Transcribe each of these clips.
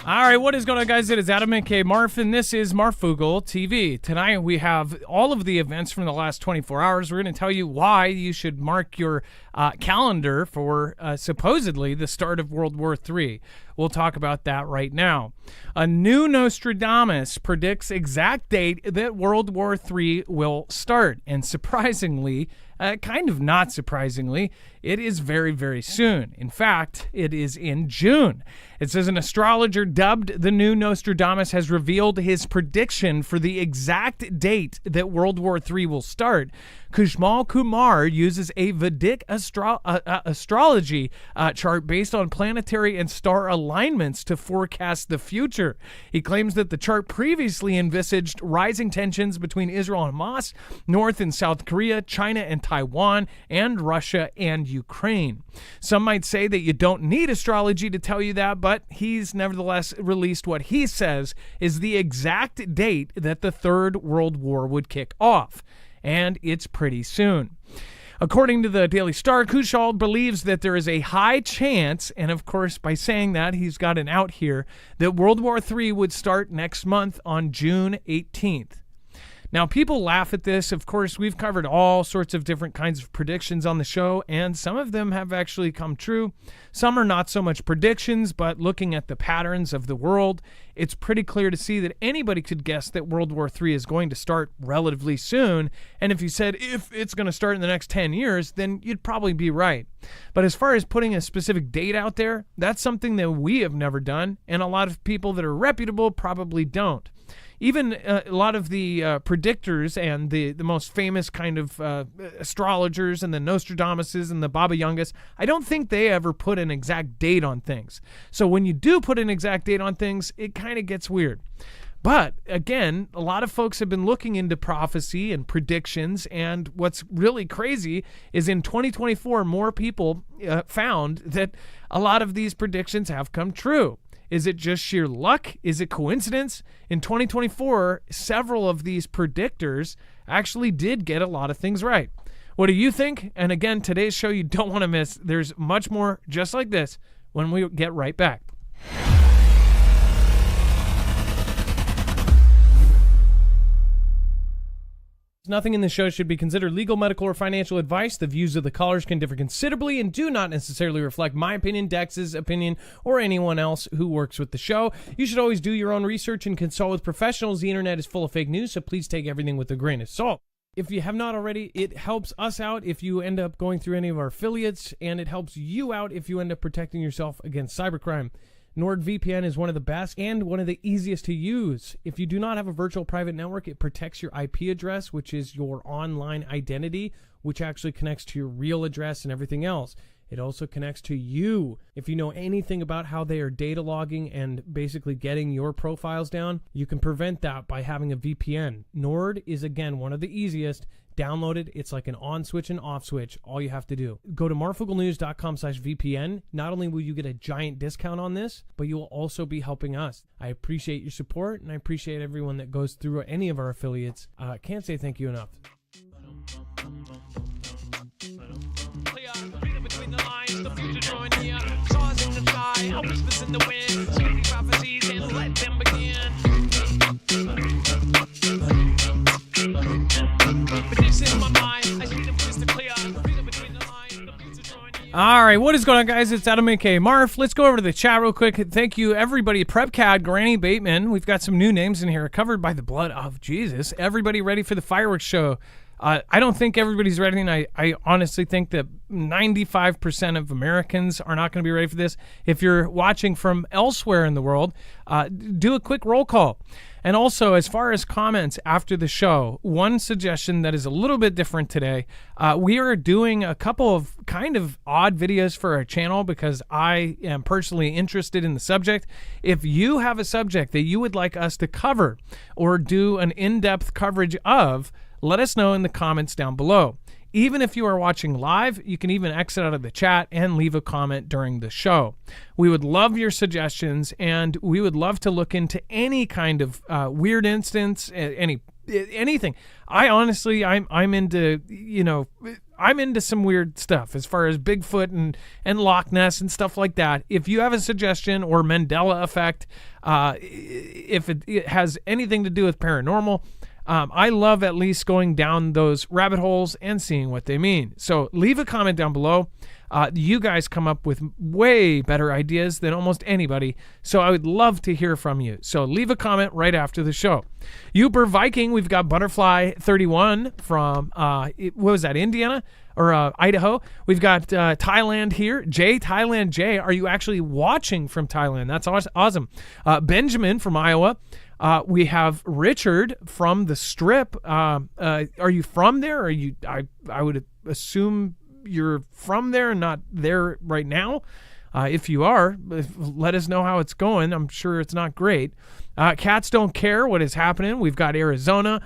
All right, what is going on, guys? It is Adam aka Marf, and this is Marfoogle TV. Tonight we have all of the events from the last 24 hours. We're going to tell you why you should mark your calendar for supposedly the start of World War III. We'll talk about that right now. A new Nostradamus predicts exact date that World War III will start. And surprisingly, kind of not surprisingly, it is very, very soon. In fact, it is in June. It says an astrologer dubbed the new Nostradamus has revealed his prediction for the exact date that World War III will start. Kushmal Kumar uses a Vedic astrology chart based on planetary and star alignments to forecast the future. He claims that the chart previously envisaged rising tensions between Israel and Hamas, North and South Korea, China and Taiwan, and Russia and Ukraine. Some might say that you don't need astrology to tell you that, but he's nevertheless released what he says is the exact date that the Third World War would kick off. And it's pretty soon. According to the Daily Star, Kushal believes that there is a high chance, and of course by saying that he's got an out here, that World War III would start next month on June 18th. Now, people laugh at this. Of course, we've covered all sorts of different kinds of predictions on the show, and some of them have actually come true. Some are not so much predictions, but looking at the patterns of the world, it's pretty clear to see that anybody could guess that World War III is going to start relatively soon. And if you said if it's going to start in the next 10 years, then you'd probably be right. But as far as putting a specific date out there, that's something that we have never done, and a lot of people that are reputable probably don't. Even a lot of the predictors and the most famous kind of astrologers and the Nostradamuses and the Baba Yangas, I don't think they ever put an exact date on things. So when you do put an exact date on things, it kind of gets weird. But again, a lot of folks have been looking into prophecy and predictions, and what's really crazy is in 2024, more people found that a lot of these predictions have come true. Is it just sheer luck? Is it coincidence? In 2024, several of these predictors actually did get a lot of things right. What do you think? And again, today's show you don't want to miss. There's much more just like this when we get right back. Nothing in this show should be considered legal, medical, or financial advice. The views of the callers can differ considerably and do not necessarily reflect my opinion, Dex's opinion, or anyone else who works with the show. You should always do your own research and consult with professionals. The internet is full of fake news, so please take everything with a grain of salt. If you have not already, it helps us out if you end up going through any of our affiliates, and it helps you out if you end up protecting yourself against cybercrime. NordVPN is one of the best and one of the easiest to use. If you do not have a virtual private network, it protects your IP address, which is your online identity, which actually connects to your real address and everything else. It also connects to you. If you know anything about how they are data logging and basically getting your profiles down, you can prevent that by having a VPN. Nord is, again, one of the easiest. Download it. It's like an on switch and off switch. All you have to do. Go to marfooglenews.com/VPN. Not only will you get a giant discount on this, but you will also be helping us. I appreciate your support, and I appreciate everyone that goes through any of our affiliates. Can't say thank you enough. Between the lines, the future drawing near. Stars in the sky, whispers in the wind. Speaking prophecies and let them begin. All right, what is going on, guys? It's Adam aka Marf. Let's go over to the chat real quick. Thank you, everybody. PrepCat, Granny Bateman. We've got some new names in here. Covered by the blood of Jesus. Everybody ready for the fireworks show? I don't think everybody's ready, and I honestly think that 95% of Americans are not going to be ready for this. If you're watching from elsewhere in the world, do a quick roll call. And also, as far as comments after the show, one suggestion that is a little bit different today, we are doing a couple of kind of odd videos for our channel because I am personally interested in the subject. If you have a subject that you would like us to cover or do an in-depth coverage of, let us know in the comments down below. Even if you are watching live, you can even exit out of the chat and leave a comment during the show. We would love your suggestions, and we would love to look into any kind of weird instance, any anything. I'm into, I'm into some weird stuff as far as Bigfoot and Loch Ness and stuff like that. If you have a suggestion, or Mandela effect, if it has anything to do with paranormal, I love at least going down those rabbit holes and seeing what they mean. So leave a comment down below. You guys come up with way better ideas than almost anybody, so I would love to hear from you. So leave a comment right after the show. Uber Viking, we've got Butterfly 31 from, what was that, Indiana or Idaho? We've got Thailand here. Thailand J, are you actually watching from Thailand? That's awesome. Benjamin from Iowa. We have Richard from the Strip. Are you from there? I would assume you're from there and not there right now. If you are, let us know how it's going. I'm sure it's not great. Cats don't care what is happening. We've got Arizona.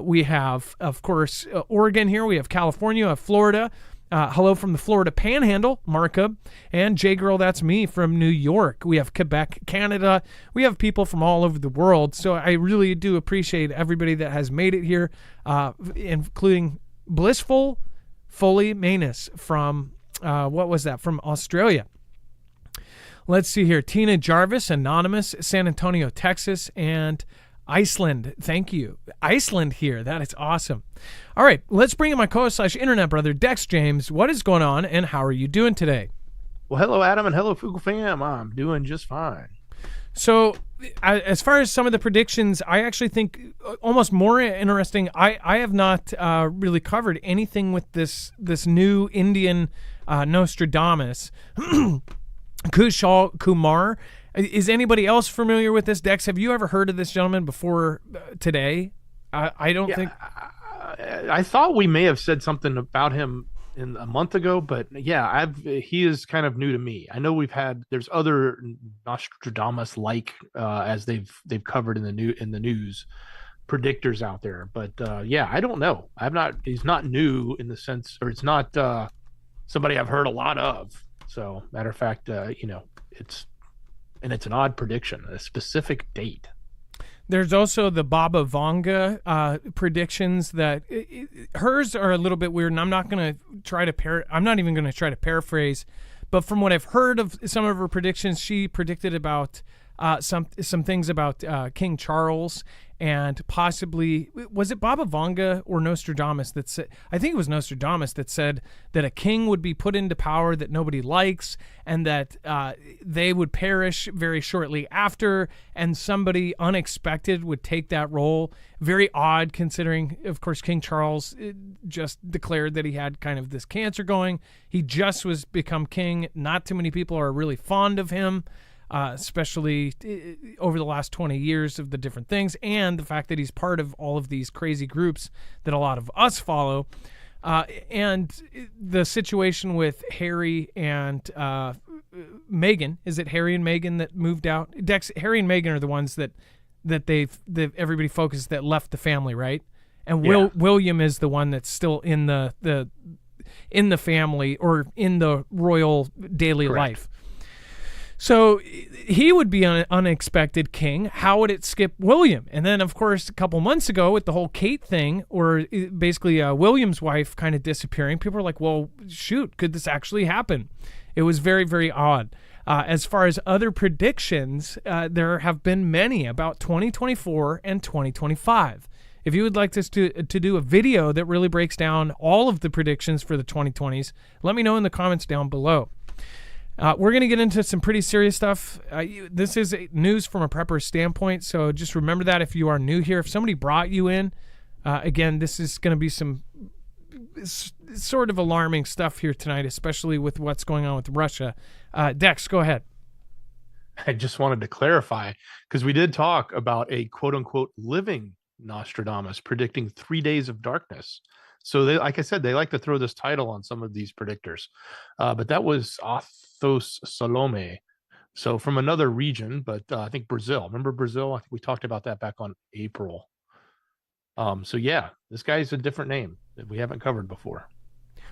We have, of course, Oregon here. We have California, we have Florida. Hello from the Florida Panhandle, Markup. And J-Girl, that's me from New York. We have Quebec, Canada. We have people from all over the world. So I really do appreciate everybody that has made it here, including Blissful Foley Manus from, what was that? From Australia. Let's see here. Tina Jarvis, Anonymous, San Antonio, Texas, and Iceland. Thank you. Iceland here. That is awesome. All right, let's bring in my co-host/internet brother, Dex James. What is going on, and how are you doing today? Well, hello, Adam, and hello, Fugle fam. I'm doing just fine. So, as far as some of the predictions, I actually think almost more interesting. I have not really covered anything with this new Indian Nostradamus, Kushal Kumar. Is anybody else familiar with this, Dex? Have you ever heard of this gentleman before today? I don't think. I thought we may have said something about him a month ago, but yeah, he is kind of new to me. I know there's other Nostradamus like as they've covered in the news predictors out there, but yeah, I don't know. He's not new in the sense, or it's not somebody I've heard a lot of. So matter of fact, it's an odd prediction, a specific date. There's also the Baba Vanga predictions that hers are a little bit weird, and I'm not even going to try to paraphrase, but from what I've heard of some of her predictions, she predicted about some things about King Charles, and possibly, was it Baba Vanga or Nostradamus that said, I think it was Nostradamus that said that a king would be put into power that nobody likes, and that they would perish very shortly after, and somebody unexpected would take that role. Very odd, considering, of course, King Charles just declared that he had kind of this cancer going. He just was become king. Not too many people are really fond of him. Especially over the last 20 years of the different things, and the fact that he's part of all of these crazy groups that a lot of us follow. And the situation with Harry and Meghan, is it Harry and Meghan that moved out? Harry and Meghan are the ones that everybody focused that left the family, right? And William is the one that's still in the family, or in the royal daily life. So he would be an unexpected king. How would it skip William? And then, of course, a couple months ago with the whole Kate thing, or basically William's wife kind of disappearing, people were like, well, shoot, could this actually happen? It was very, very odd. As far as other predictions, there have been many about 2024 and 2025. If you would like us to do a video that really breaks down all of the predictions for the 2020s, let me know in the comments down below. We're going to get into some pretty serious stuff. This is news from a prepper standpoint, so just remember that if you are new here. If somebody brought you in, again, this is going to be some sort of alarming stuff here tonight, especially with what's going on with Russia. Dex, go ahead. I just wanted to clarify, because we did talk about a quote-unquote living Nostradamus predicting 3 days of darkness. So they, like I said, they like to throw this title on some of these predictors. But that was Athos Salome. So from another region, but I think Brazil. Remember Brazil? I think we talked about that back on April. So yeah, this guy's a different name that we haven't covered before.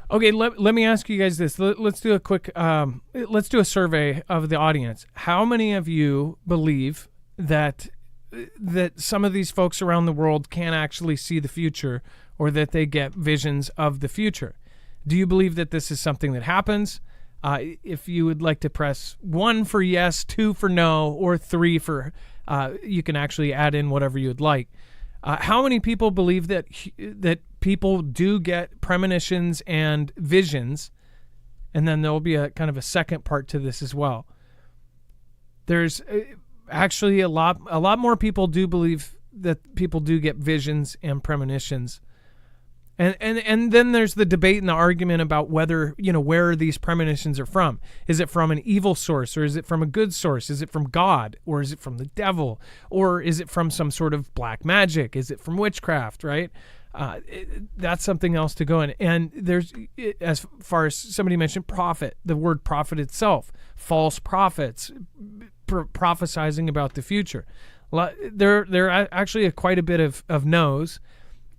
Okay, let me ask you guys this. Let's do a quick, let's do a survey of the audience. How many of you believe that that some of these folks around the world can actually see the future, or that they get visions of the future. Do you believe that this is something that happens? If you would like to press 1 for yes, 2 for no, or 3 for, you can actually add in whatever you would like. How many people believe that people do get premonitions and visions? And then there'll be a kind of a second part to this as well. There's actually a lot more people do believe that people do get visions and premonitions. And then there's the debate and the argument about whether, where these premonitions are from. Is it from an evil source, or is it from a good source? Is it from God, or is it from the devil, or is it from some sort of black magic? Is it from witchcraft, right? That's something else to go in. And there's, as far as somebody mentioned, prophet, the word prophet itself, false prophets, prophesizing about the future. There are actually quite a bit of no's.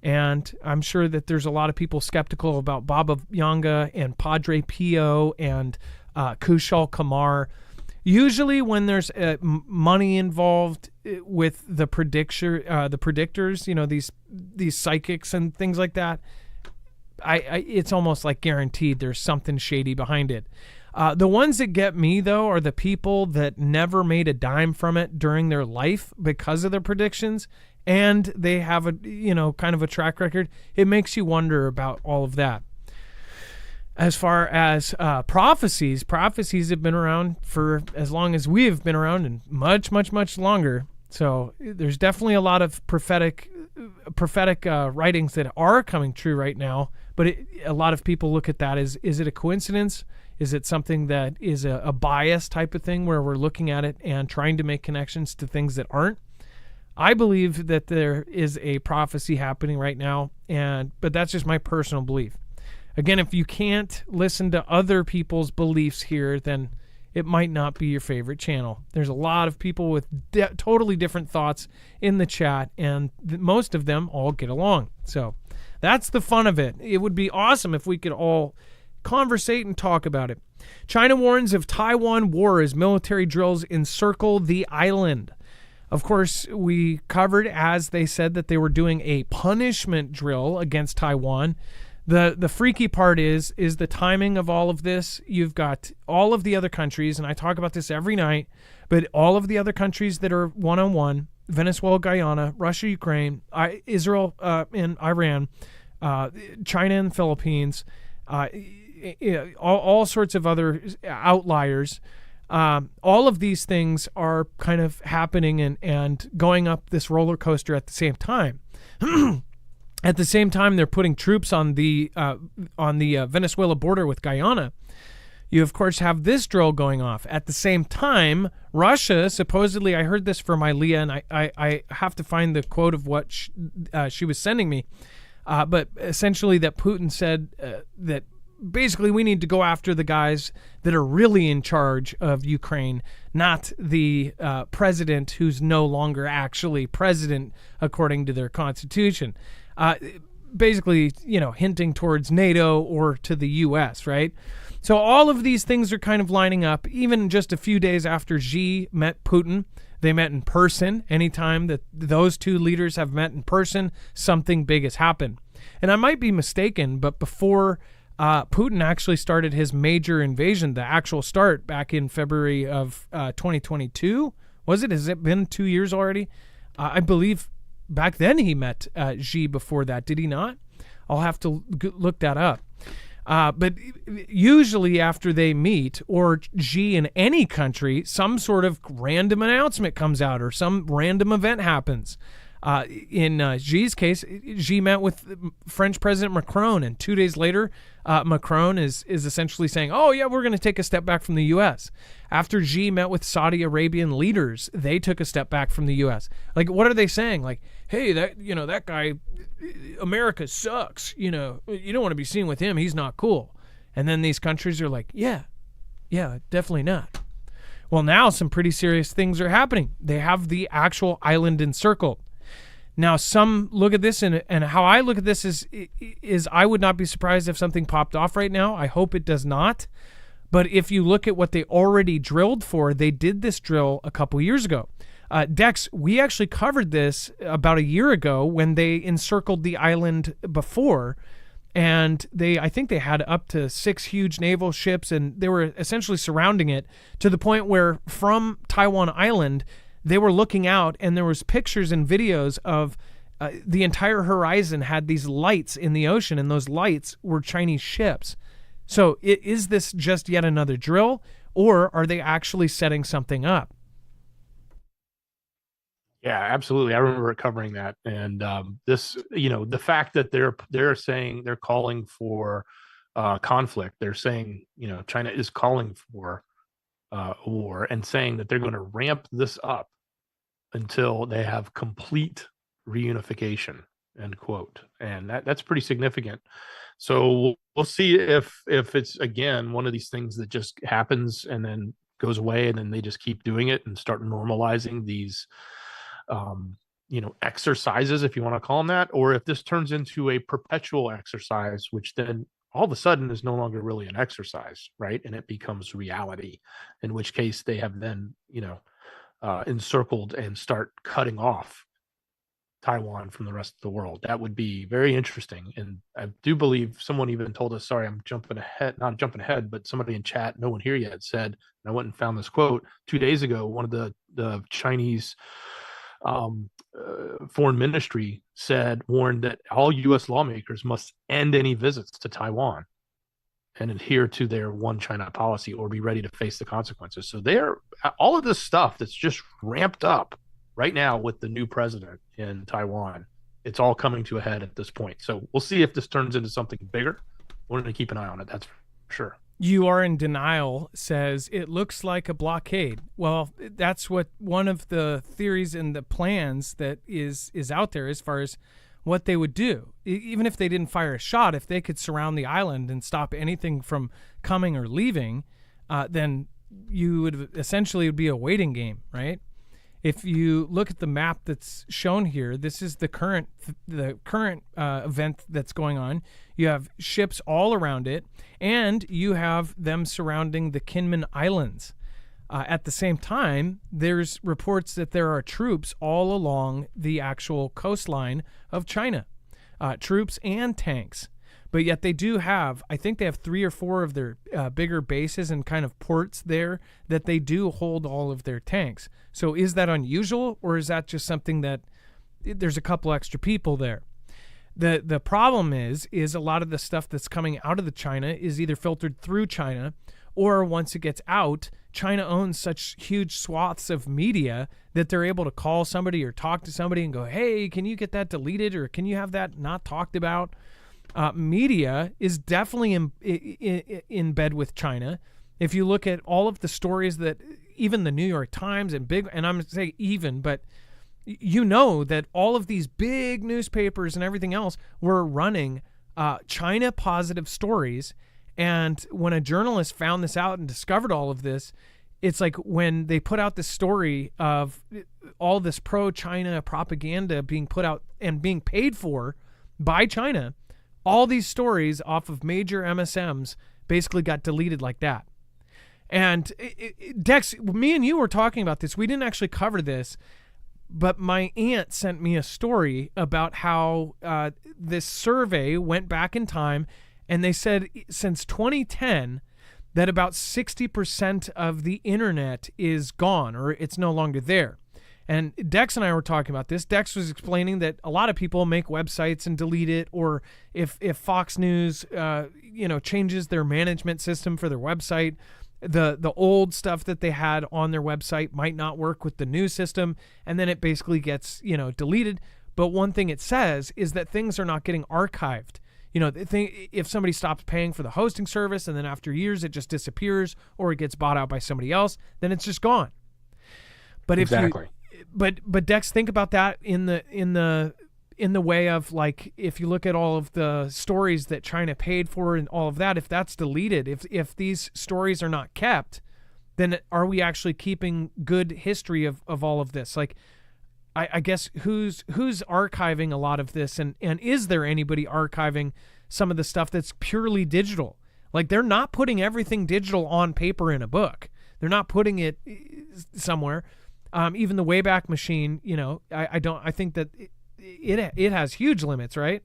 And I'm sure that there's a lot of people skeptical about Baba Yanga and Padre Pio and Kushal Kumar. Usually when there's money involved with the predictors, these psychics and things like that, it's almost like guaranteed there's something shady behind it. The ones that get me, though, are the people that never made a dime from it during their life because of their predictions, and they have a kind of a track record. It makes you wonder about all of that. As far as prophecies have been around for as long as we have been around, and much, much, much longer. So there's definitely a lot of prophetic writings that are coming true right now. But a lot of people look at that as, is it a coincidence? Is it something that is a bias type of thing where we're looking at it and trying to make connections to things that aren't? I believe that there is a prophecy happening right now, but that's just my personal belief. Again, if you can't listen to other people's beliefs here, then it might not be your favorite channel. There's a lot of people with totally different thoughts in the chat, and most of them all get along. So that's the fun of it. It would be awesome if we could all conversate and talk about it. China warns of Taiwan war as military drills encircle the island. Of course, we covered as they said that they were doing a punishment drill against Taiwan. The freaky part is the timing of all of this. You've got all of the other countries, and I talk about this every night, but all of the other countries that are one-on-one, Venezuela, Guyana, Russia, Ukraine, Israel and Iran, China and Philippines, all sorts of other outliers. All of these things are kind of happening and going up this roller coaster at the same time. At the same time, they're putting troops on the Venezuela border with Guyana. You, of course, have this drill going off. At the same time, Russia, supposedly, I heard this from Ilea, and I have to find the quote of what she was sending me. But essentially that Putin said that basically we need to go after the guys that are really in charge of Ukraine, not the president who's no longer actually president according to their constitution. Basically, hinting towards NATO or to the U.S., right? So all of these things are kind of lining up. Even just a few days after Xi met Putin, they met in person. Anytime that those two leaders have met in person, something big has happened. And I might be mistaken, but before Putin actually started his major invasion, the actual start back in February of 2022, was it? Has it been 2 years already? I believe back then he met Xi before that. Did he not? I'll have to look that up. But usually after they meet, or Xi in any country, some sort of random announcement comes out or some random event happens. In Xi's case, Xi met with French President Macron, and 2 days later, Macron is essentially saying, oh, yeah, we're going to take a step back from the U.S. After Xi met with Saudi Arabian leaders, they took a step back from the U.S. Like, what are they saying? Like, hey, that guy, America sucks. You don't want to be seen with him. He's not cool. And then these countries are like, yeah, definitely not. Well, now some pretty serious things are happening. They have the actual island encircled. Now, some look at this, and how I look at this is I would not be surprised if something popped off right now. I hope it does not. But if you look at what they already drilled for, they did this drill a couple years ago. Dex, we actually covered this about a year ago when they encircled the island before, and I think they had up to 6 huge naval ships, and they were essentially surrounding it to the point where from Taiwan Island, they were looking out, and there was pictures and videos of the entire horizon had these lights in the ocean, and those lights were Chinese ships. So is this just yet another drill, or are they actually setting something up? Yeah, absolutely. I remember covering that, and this, the fact that they're saying they're calling for conflict. They're saying, China is calling for a war and saying that they're going to ramp this up until they have complete reunification. End quote. And that's pretty significant. So we'll see if it's again one of these things that just happens and then goes away, and then they just keep doing it and start normalizing these exercises, if you want to call them that, or if this turns into a perpetual exercise, which then all of a sudden is no longer really an exercise, right? And it becomes reality, in which case they have then, encircled and start cutting off Taiwan from the rest of the world. That would be very interesting. And I do believe someone even told us, sorry, I'm jumping ahead, not jumping ahead, but somebody in chat, no one here yet, said, and I went and found this quote 2 days ago, one of the Chinese foreign ministry warned that all U.S. lawmakers must end any visits to Taiwan and adhere to their one China policy, or be ready to face the consequences. So all of this stuff that's just ramped up right now with the new president in Taiwan, it's all coming to a head at this point. So we'll see if this turns into something bigger. We're going to keep an eye on it. That's for sure. You Are in Denial says it looks like a blockade. Well, that's what one of the theories and the plans that is out there as far as what they would do. Even if they didn't fire a shot, if they could surround the island and stop anything from coming or leaving, then you would essentially be a waiting game, right? If you look at the map that's shown here, this is the current event that's going on. You have ships all around it, and you have them surrounding the Kinmen Islands. At the same time, there's reports that there are troops all along the actual coastline of China, troops and tanks. But yet they do have, I think they have 3 or 4 of their bigger bases and kind of ports there that they do hold all of their tanks. So is that unusual, or is that just something that there's a couple extra people there? The problem is a lot of the stuff that's coming out of the China is either filtered through China, or once it gets out, China owns such huge swaths of media that they're able to call somebody or talk to somebody and go, hey, can you get that deleted, or can you have that not talked about? Media is definitely in bed with China. If you look at all of the stories that even the New York Times and I'm going to say even, but that all of these big newspapers and everything else were running China positive stories. And when a journalist found this out and discovered all of this, it's like when they put out this story of all this pro-China propaganda being put out and being paid for by China, all these stories off of major MSMs basically got deleted like that. And Dex, me and you were talking about this. We didn't actually cover this, but my aunt sent me a story about how this survey went back in time, and they said since 2010 that about 60% of the internet is gone, or it's no longer there. And Dex and I were talking about this. Dex was explaining that a lot of people make websites and delete it, or if Fox News, changes their management system for their website, the old stuff that they had on their website might not work with the new system, and then it basically gets, deleted. But one thing it says is that things are not getting archived. If somebody stops paying for the hosting service and then after years it just disappears or it gets bought out by somebody else, then it's just gone. But exactly. But Dex, think about that in the way of, like, if you look at all of the stories that China paid for and all of that, if that's deleted, if these stories are not kept, then are we actually keeping good history of all of this? Like, I guess who's archiving a lot of this, and is there anybody archiving some of the stuff that's purely digital? Like, they're not putting everything digital on paper in a book. They're not putting it somewhere. Even the Wayback Machine, I think that it has huge limits, right?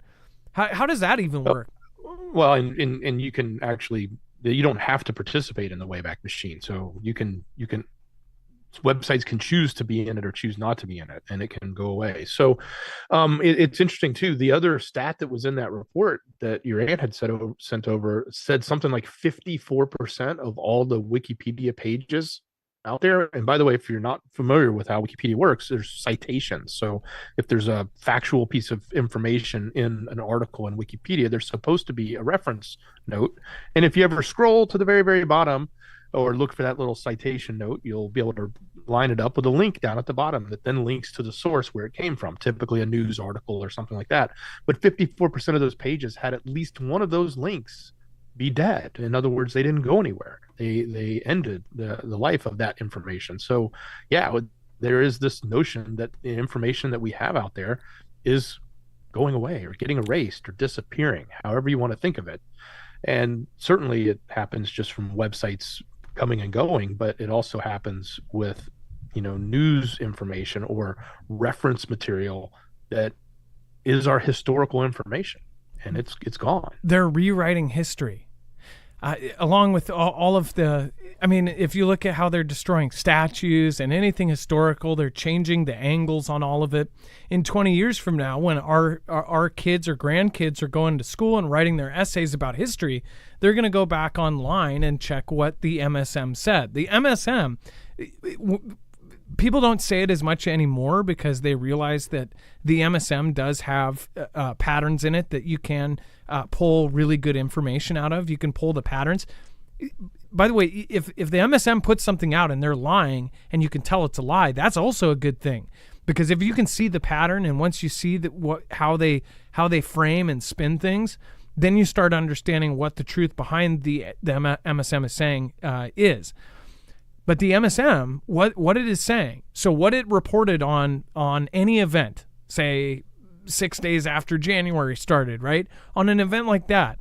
How does that even work? Well, and you can actually, you don't have to participate in the Wayback Machine. So you can websites can choose to be in it or choose not to be in it, and it can go away. So it's interesting too. The other stat that was in that report that your aunt had sent over said something like 54% of all the Wikipedia pages out there. And by the way, if you're not familiar with how Wikipedia works, there's citations. So if there's a factual piece of information in an article in Wikipedia, there's supposed to be a reference note. And if you ever scroll to the very, very bottom or look for that little citation note, you'll be able to line it up with a link down at the bottom that then links to the source where it came from, typically a news article or something like that. But 54% of those pages had at least one of those links be dead. In other words, they didn't go anywhere. They ended the life of that information. So yeah, there is this notion that the information that we have out there is going away or getting erased or disappearing, however you want to think of it. And certainly it happens just from websites coming and going, but it also happens with, news information or reference material that is our historical information, and it's gone. They're rewriting history. Along with all of the, if you look at how they're destroying statues and anything historical, they're changing the angles on all of it. In 20 years from now, when our kids or grandkids are going to school and writing their essays about history, they're going to go back online and check what the MSM said. The MSM, people don't say it as much anymore because they realize that the MSM does have patterns in it that you can pull really good information out of. You can pull the patterns. By the way, if the MSM puts something out and they're lying and you can tell it's a lie, that's also a good thing. Because if you can see the pattern, and once you see how they frame and spin things, then you start understanding what the truth behind the MSM is saying is. But the MSM, what it is saying, so what it reported on any event, say 6 days after January started, right? On an event like that,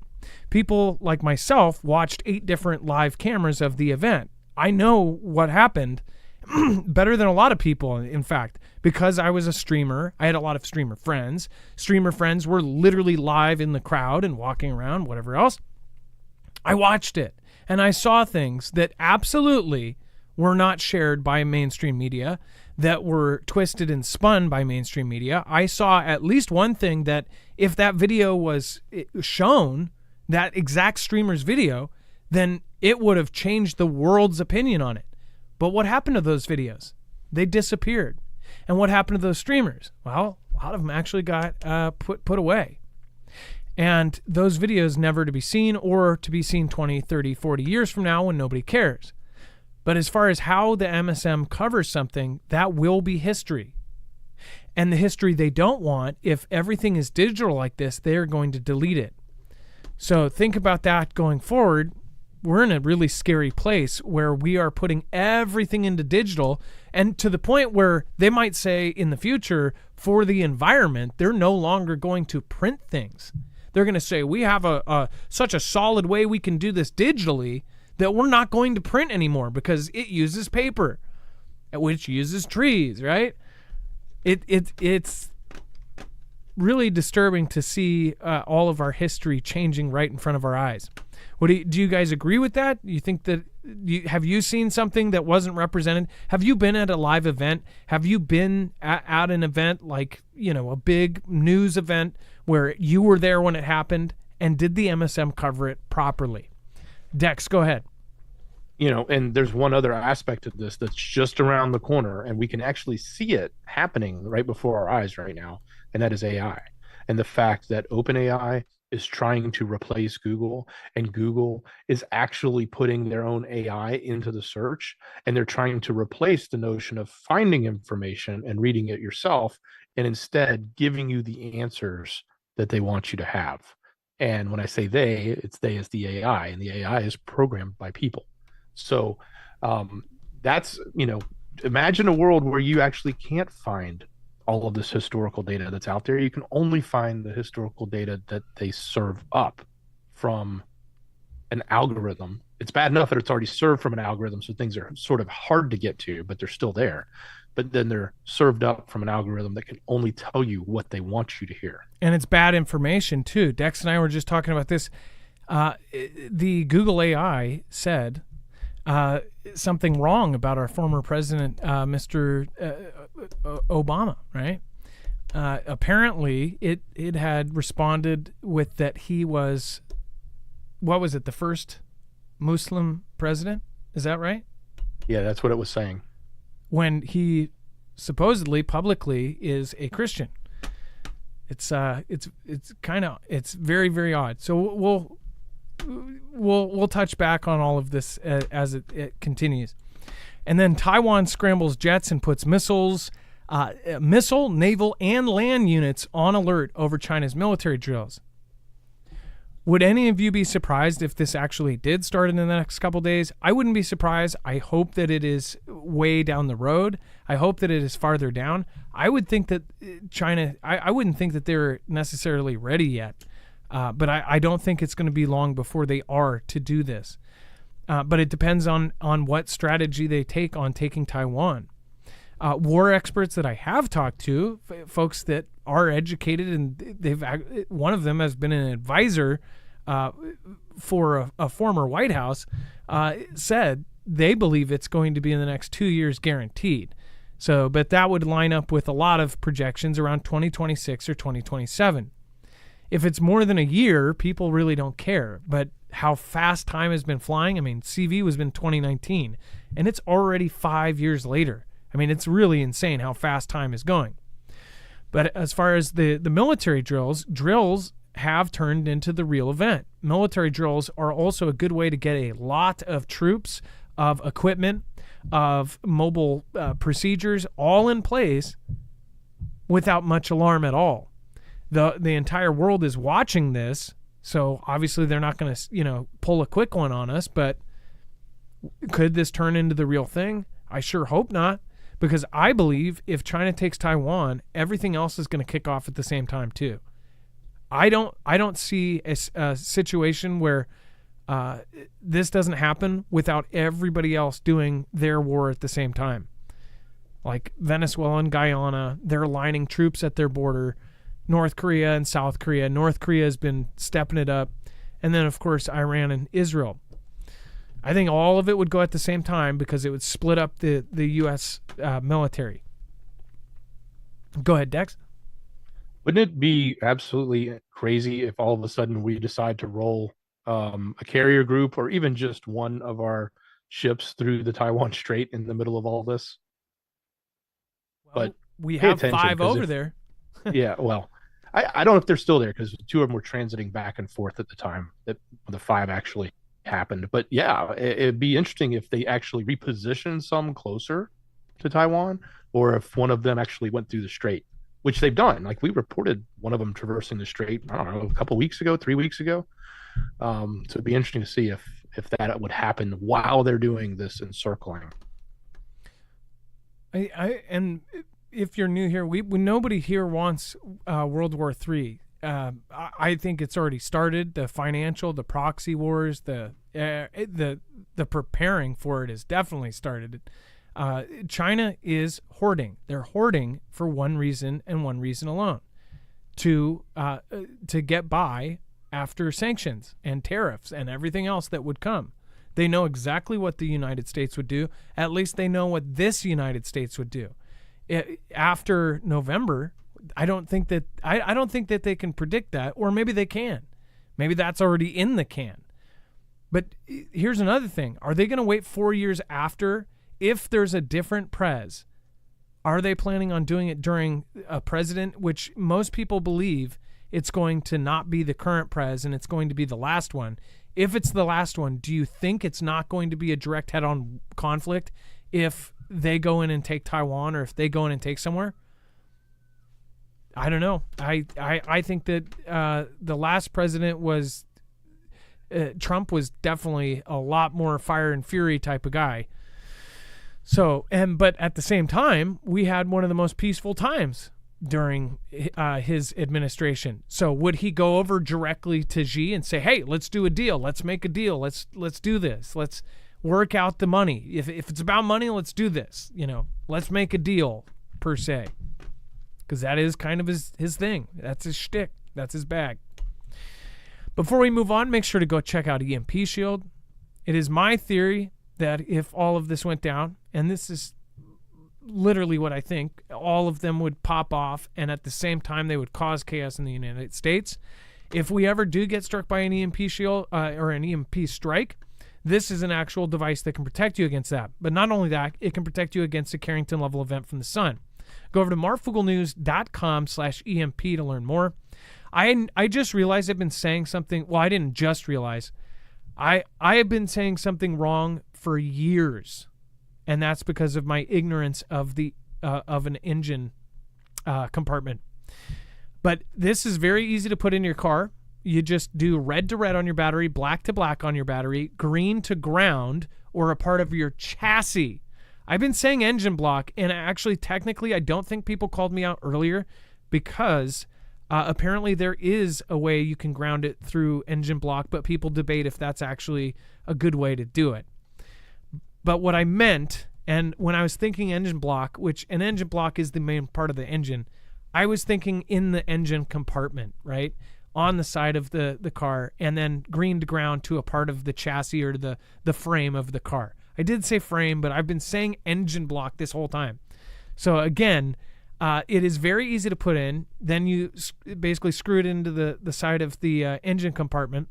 people like myself watched 8 different live cameras of the event. I know what happened better than a lot of people, in fact, because I was a streamer. I had a lot of streamer friends. Streamer friends were literally live in the crowd and walking around, whatever else. I watched it, and I saw things that absolutely were not shared by mainstream media, that were twisted and spun by mainstream media. I saw at least one thing that if that video was shown, that exact streamer's video, then it would have changed the world's opinion on it. But what happened to those videos? They disappeared. And what happened to those streamers? Well, a lot of them actually got put away. And those videos never to be seen, or to be seen 20, 30, 40 years from now when nobody cares. But as far as how the MSM covers something, that will be history. And the history they don't want, if everything is digital like this, they're going to delete it. So think about that going forward. We're in a really scary place where we are putting everything into digital, and to the point where they might say in the future, for the environment, they're no longer going to print things. They're going to say, we have such a solid way we can do this digitally that we're not going to print anymore because it uses paper, which uses trees, right? It's really disturbing to see all of our history changing right in front of our eyes. Do you guys agree with that? You think that have you seen something that wasn't represented? Have you been at a live event? Have you been at an event like, a big news event where you were there when it happened? And did the MSM cover it properly? Dex, go ahead. And there's one other aspect of this that's just around the corner, and we can actually see it happening right before our eyes right now, and that is AI. And the fact that OpenAI is trying to replace Google, and Google is actually putting their own AI into the search, and they're trying to replace the notion of finding information and reading it yourself, and instead giving you the answers that they want you to have. And when I say they, it's they as the AI, and the AI is programmed by people. So that's, imagine a world where you actually can't find all of this historical data that's out there. You can only find the historical data that they serve up from an algorithm. It's bad enough that it's already served from an algorithm, so things are sort of hard to get to, but they're still there. but then they're served up from an algorithm that can only tell you what they want you to hear. And it's bad information too. Dex and I were just talking about this. The Google AI said something wrong about our former president, Mr. Obama, right? Apparently, it had responded with that he was, what was it, the first Muslim president? Is that right? Yeah, that's what it was saying. When he supposedly publicly is a Christian. It's very, very odd. So we'll touch back on all of this as it continues. And then Taiwan scrambles jets and puts missile, naval, and land units on alert over China's military drills. Would any of you be surprised if this actually did start in the next couple days? I wouldn't be surprised. I hope that it is way down the road. I hope that it is farther down. I would think that China, I wouldn't think that they're necessarily ready yet. But I don't think it's going to be long before they are to do this. But it depends on what strategy they take on taking Taiwan. War experts that I have talked to, folks that are educated, and one of them has been an advisor for a former White House, said they believe it's going to be in the next 2 years guaranteed. So, but that would line up with a lot of projections around 2026 or 2027. If it's more than a year, people really don't care. But how fast time has been flying, I mean, CV was in 2019, and it's already 5 years later. I mean, it's really insane how fast time is going. But as far as the military drills have turned into the real event. Military drills are also a good way to get a lot of troops, of equipment, of mobile procedures all in place without much alarm at all. The entire world is watching this, so obviously they're not going to, pull a quick one on us, but could this turn into the real thing? I sure hope not. Because I believe if China takes Taiwan, everything else is going to kick off at the same time too. I don't see a situation where this doesn't happen without everybody else doing their war at the same time. Like Venezuela and Guyana, they're lining troops at their border. North Korea and South Korea. North Korea has been stepping it up. And then, of course, Iran and Israel. I think all of it would go at the same time because it would split up the U.S. Military. Go ahead, Dex. Wouldn't it be absolutely crazy if all of a sudden we decide to roll a carrier group or even just one of our ships through the Taiwan Strait in the middle of all this? Well, but we have 5 over there. Yeah, well, I don't know if they're still there because 2 of them were transiting back and forth at the time that the 5 actually happened. But yeah, it'd be interesting if they actually repositioned some closer to Taiwan, or if one of them actually went through the strait, which they've done. Like we reported one of them traversing the strait, I don't know, a couple weeks ago, 3 weeks ago. So it'd be interesting to see if that would happen while they're doing this encircling. And if you're new here, nobody here wants World War III. I think it's already started. The financial, the proxy wars, the preparing for it has definitely started. China is hoarding. They're hoarding for one reason and one reason alone: to get by after sanctions and tariffs and everything else that would come. They know exactly what the United States would do. At least they know what this United States would do. After November, I don't think that they can predict that, or maybe they can. Maybe that's already in the can. But here's another thing. Are they going to wait 4 years after? If there's a different prez, are they planning on doing it during a president, which most people believe it's going to not be the current prez and it's going to be the last one? If it's the last one, do you think it's not going to be a direct head-on conflict if they go in and take Taiwan, or if they go in and take somewhere? I don't know. I think that the last president was Trump was definitely a lot more fire and fury type of guy. So, but at the same time, we had one of the most peaceful times during his administration. So would he go over directly to Xi and say, "Hey, let's do a deal. Let's make a deal. Let's do this. work out the money. If it's about money, let's do this. Let's make a deal, per se. Because that is kind of his thing. That's his shtick. That's his bag. Before we move on, make sure to go check out EMP Shield. It is my theory that if all of this went down, and this is literally what I think, all of them would pop off, and at the same time they would cause chaos in the United States. If we ever do get struck by an EMP shield or an EMP strike, this is an actual device that can protect you against that. But not only that, it can protect you against a Carrington level event from the sun. Go over to marfooglenews.com/EMP to learn more. I just realized I've been saying something. Well, I didn't just realize. I have been saying something wrong for years, and that's because of my ignorance of an engine compartment. But this is very easy to put in your car. You just do red to red on your battery, black to black on your battery, green to ground, or a part of your chassis. I've been saying engine block, and actually, technically, I don't think people called me out earlier because apparently there is a way you can ground it through engine block, but people debate if that's actually a good way to do it. But what I meant, and when I was thinking engine block, which an engine block is the main part of the engine, I was thinking in the engine compartment, right? On the side of the car, and then green to ground to a part of the chassis or the frame of the car. I did say frame, but I've been saying engine block this whole time. So again, it is very easy to put in. Then you basically screw it into the side of the engine compartment,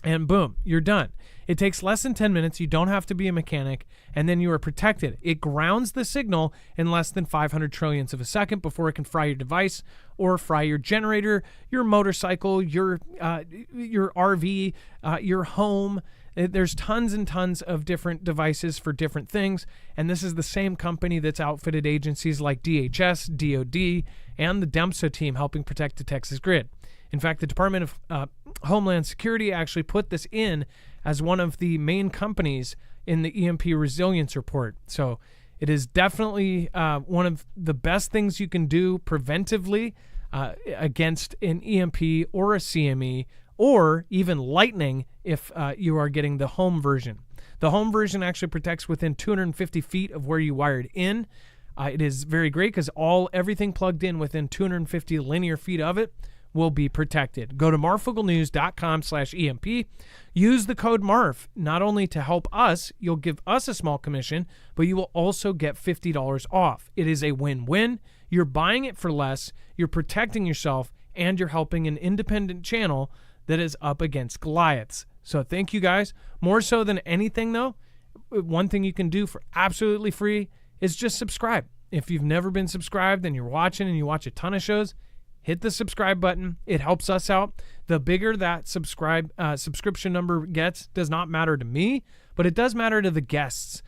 and boom, you're done. It takes less than 10 minutes. You don't have to be a mechanic, and then you are protected. It grounds the signal in less than 500 trillionths of a second before it can fry your device or fry your generator, your motorcycle, your RV, your home. There's tons and tons of different devices for different things, and this is the same company that's outfitted agencies like DHS, DOD, and the DEMSO team helping protect the Texas grid. In fact, the Department of Homeland Security actually put this in as one of the main companies in the EMP resilience report. So it is definitely one of the best things you can do preventively against an EMP or a CME or even lightning if you are getting the home version. The home version actually protects within 250 feet of where you wired in. It is very great because everything plugged in within 250 linear feet of it will be protected. Go to marfooglenews.com/EMP. Use the code MARF, not only to help us, you'll give us a small commission, but you will also get $50 off. It is a win-win. You're buying it for less, you're protecting yourself, and you're helping an independent channel that is up against Goliaths. So thank you guys. More so than anything though, one thing you can do for absolutely free is just subscribe. If you've never been subscribed and you're watching and you watch a ton of shows, hit the subscribe button. It helps us out. The bigger that subscription number gets does not matter to me, but it does matter to the guests.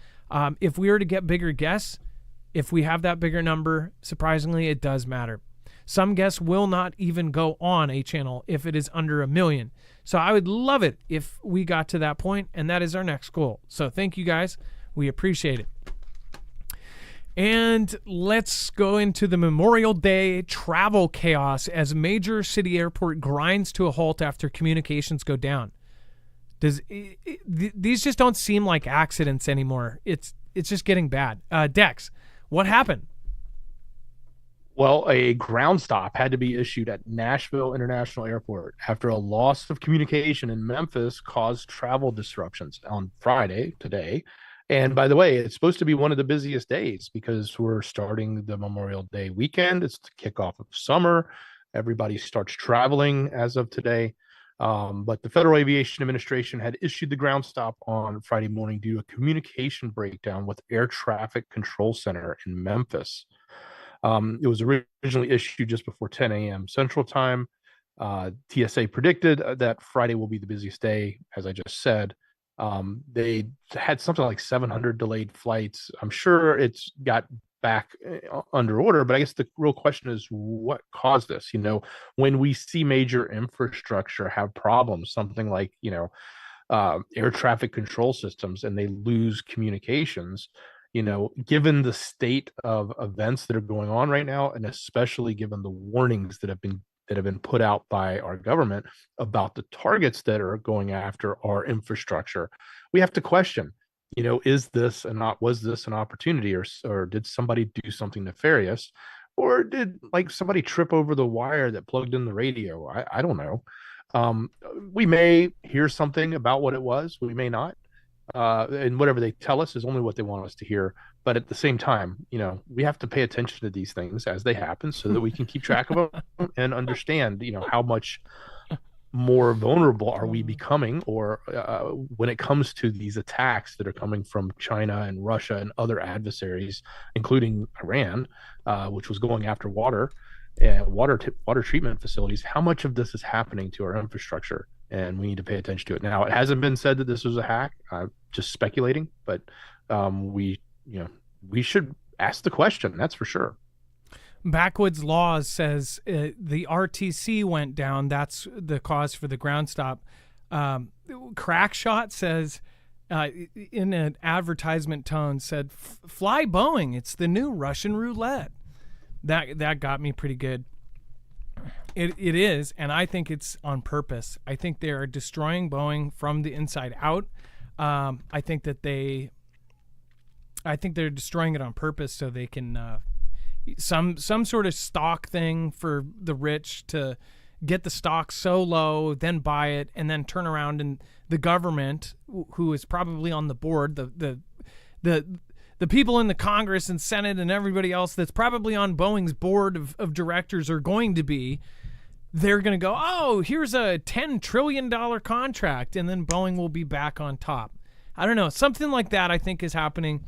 If we were to get bigger guests, if we have that bigger number, surprisingly, it does matter. Some guests will not even go on a channel if it is under 1 million. So I would love it if we got to that point, and that is our next goal. So thank you guys. We appreciate it. And let's go into the Memorial Day travel chaos as major city airport grinds to a halt after communications go down. These just don't seem like accidents anymore. It's just getting bad. Dex, what happened? Well, a ground stop had to be issued at Nashville International Airport after a loss of communication in Memphis caused travel disruptions on Friday, today. And by the way, it's supposed to be one of the busiest days because we're starting the Memorial Day weekend. It's the kickoff of summer. Everybody starts traveling as of today. But the Federal Aviation Administration had issued the ground stop on Friday morning due to a communication breakdown with Air Traffic Control Center in Memphis. It was originally issued just before 10 a.m. Central Time. TSA predicted that Friday will be the busiest day, as I just said. They had something like 700 delayed flights. I'm sure it's got back under order, but I guess the real question is what caused this? When we see major infrastructure have problems, something like, air traffic control systems, and they lose communications, given the state of events that are going on right now, and especially given the warnings that have been put out by our government about the targets that are going after our infrastructure, we have to question, is this and not was this an opportunity, or did somebody do something nefarious, or did like somebody trip over the wire that plugged in the radio? I don't know. We may hear something about what it was, we may not. And whatever they tell us is only what they want us to hear. But at the same time, we have to pay attention to these things as they happen so that we can keep track of them and understand, how much more vulnerable are we becoming, or when it comes to these attacks that are coming from China and Russia and other adversaries, including Iran, which was going after water and water treatment facilities. How much of this is happening to our infrastructure? And we need to pay attention to it. Now, it hasn't been said that this was a hack. I'm just speculating, but we should ask the question. That's for sure. Backwoods Laws says the RTC went down. That's the cause for the ground stop. Crackshot says, in an advertisement tone, said, "Fly Boeing. It's the new Russian roulette." That got me pretty good. It is, and I think it's on purpose. I think they are destroying Boeing from the inside out. I think they're destroying it on purpose so they can some sort of stock thing for the rich to get the stock so low, then buy it, and then turn around and the government, who is probably on the board, the people in the Congress and Senate and everybody else that's probably on Boeing's board of directors are going to be. They're going to go, oh, here's a $10 trillion contract, and then Boeing will be back on top. I don't know. Something like that I think is happening.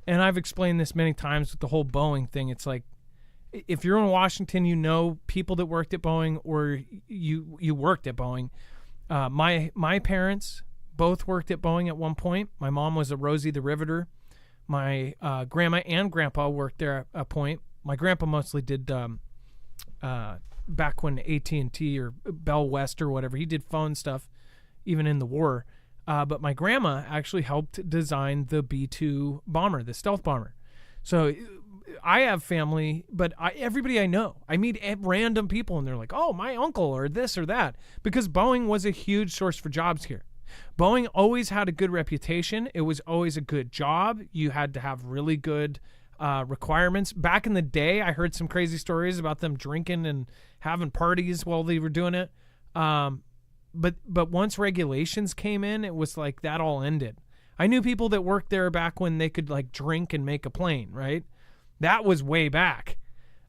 And I've explained this many times with the whole Boeing thing. It's like, if you're in Washington, you know people that worked at Boeing, or you worked at Boeing. My parents both worked at Boeing at one point. My mom was a Rosie the Riveter. My grandma and grandpa worked there at a point. My grandpa mostly did back when AT&T or Bell West or whatever, he did phone stuff even in the war. But my grandma actually helped design the B-2 bomber, the stealth bomber. So I have family, but everybody I know, I meet random people and they're like, oh, my uncle or this or that, because Boeing was a huge source for jobs here. Boeing always had a good reputation. It was always a good job. You had to have really good requirements. Back in the day, I heard some crazy stories about them drinking and having parties while they were doing it. But once regulations came in, it was like that all ended. I knew people that worked there back when they could like drink and make a plane, right? That was way back.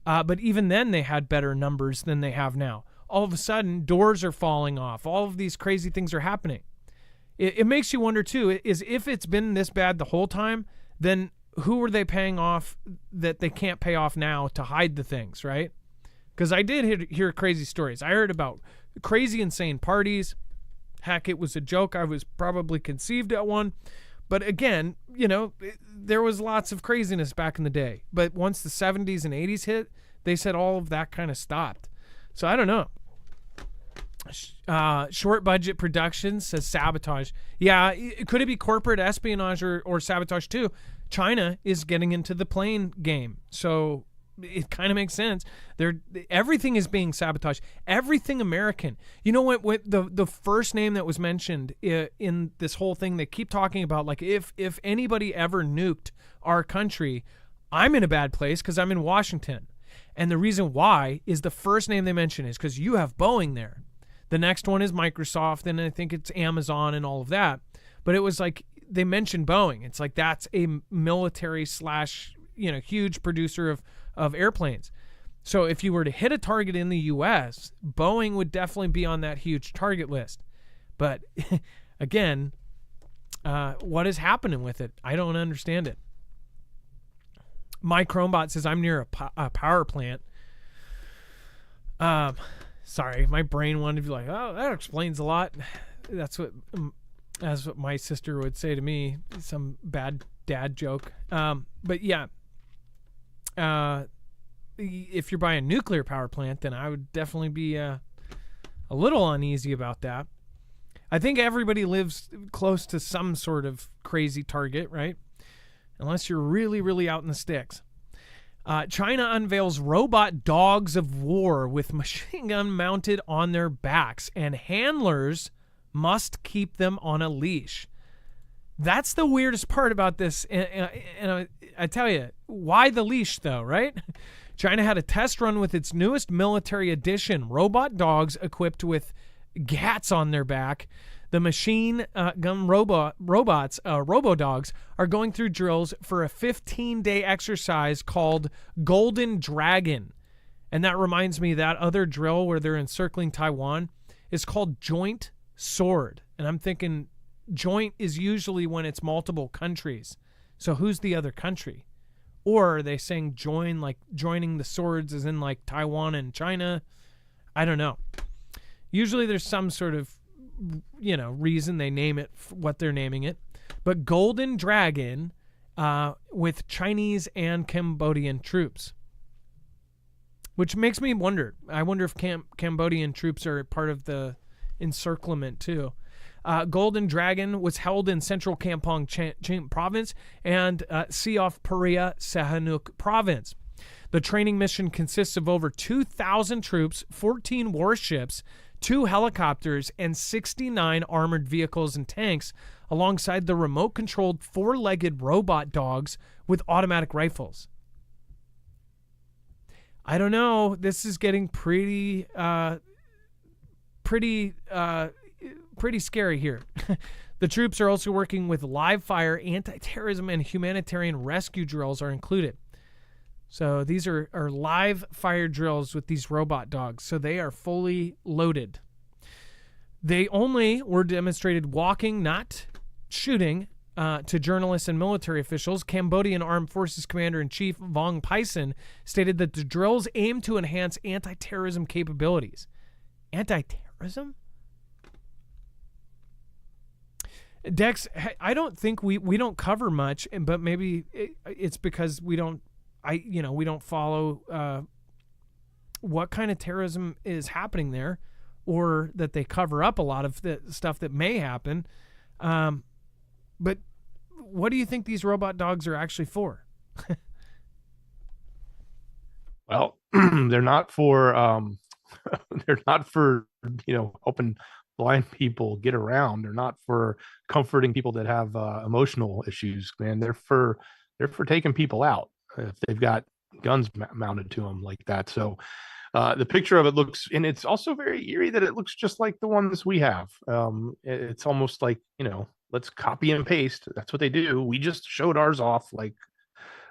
But even then they had better numbers than they have now. All of a sudden, doors are falling off. All of these crazy things are happening. It makes you wonder, too, is if it's been this bad the whole time, then who are they paying off that they can't pay off now to hide the things, right? Because I did hear crazy stories. I heard about crazy, insane parties. Heck, it was a joke. I was probably conceived at one. But again, there was lots of craziness back in the day. But once the 70s and 80s hit, they said all of that kind of stopped. So I don't know. Short budget productions says sabotage. Yeah, could it be corporate espionage or sabotage too? China is getting into the plane game, so it kind of makes sense. Everything is being sabotaged. Everything American. You know what the first name that was mentioned in this whole thing, they keep talking about, like, if anybody ever nuked our country, I'm in a bad place because I'm in Washington. And the reason why is the first name they mention is because you have Boeing there. The next one is Microsoft, and I think it's Amazon and all of that. But it was like they mentioned Boeing. It's like that's a military / huge producer of airplanes. So if you were to hit a target in the U.S., Boeing would definitely be on that huge target list. But again, what is happening with it? I don't understand it. My Chromebot says I'm near a power plant. Sorry, my brain wanted to be like, oh, that explains a lot. That's what my sister would say to me. Some bad dad joke. But yeah, if you're by a nuclear power plant, then I would definitely be a little uneasy about that. I think everybody lives close to some sort of crazy target, right? Unless you're really, really out in the sticks. China unveils robot dogs of war with machine gun mounted on their backs, and handlers must keep them on a leash. That's the weirdest part about this. And I tell you, why the leash though, right? China had a test run with its newest military edition, robot dogs equipped with gats on their back. The machine gun robots, robo-dogs, are going through drills for a 15-day exercise called Golden Dragon. And that reminds me, that other drill where they're encircling Taiwan is called Joint Sword. And I'm thinking joint is usually when it's multiple countries. So who's the other country? Or are they saying join, like joining the swords as in like Taiwan and China? I don't know. Usually there's some sort of, reason they name it what they're naming it. But Golden Dragon with Chinese and Cambodian troops. Which makes me wonder. I wonder if Cambodian troops are part of the encirclement too. Golden Dragon was held in central Kampong Cham province and Siaf Paria Sihanouk province. The training mission consists of over 2,000 troops, 14 warships, 2 helicopters, and 69 armored vehicles and tanks, alongside the remote-controlled 4-legged robot dogs with automatic rifles. I don't know. This is getting pretty scary here. The troops are also working with live fire, anti-terrorism, and humanitarian rescue drills are included. So these are live fire drills with these robot dogs. So they are fully loaded. They only were demonstrated walking, not shooting, to journalists and military officials. Cambodian Armed Forces Commander-in-Chief Vong Pison stated that the drills aim to enhance anti-terrorism capabilities. Anti-terrorism? Dex, I don't think we don't cover much, but maybe it's because we don't follow what kind of terrorism is happening there, or that they cover up a lot of the stuff that may happen. But what do you think these robot dogs are actually for? Well, they're not for helping blind people get around. They're not for comforting people that have emotional issues, man. They're for taking people out if they've got guns mounted to them like that. So the picture of it looks, and it's also very eerie that it looks just like the ones we have. It's almost like, let's copy and paste. That's what they do. We just showed ours off like,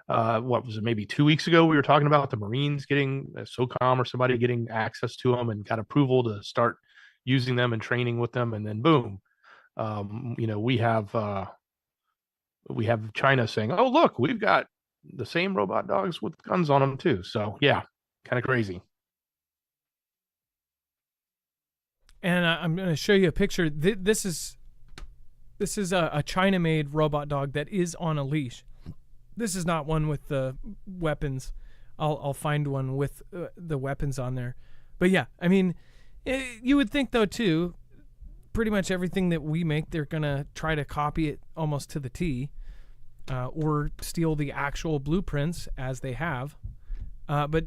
what was it, maybe 2 weeks ago? We were talking about the Marines getting SOCOM or somebody getting access to them and got approval to start using them and training with them. And then boom, we have China saying, oh, look, we've got the same robot dogs with guns on them too. So yeah, kind of crazy. And I'm going to show you a picture. This is a China-made robot dog that is on a leash. This is not one with the weapons. I'll find one with the weapons on there. But yeah, I mean, you would think though too, pretty much everything that we make, they're going to try to copy it almost to the T, or steal the actual blueprints as they have. But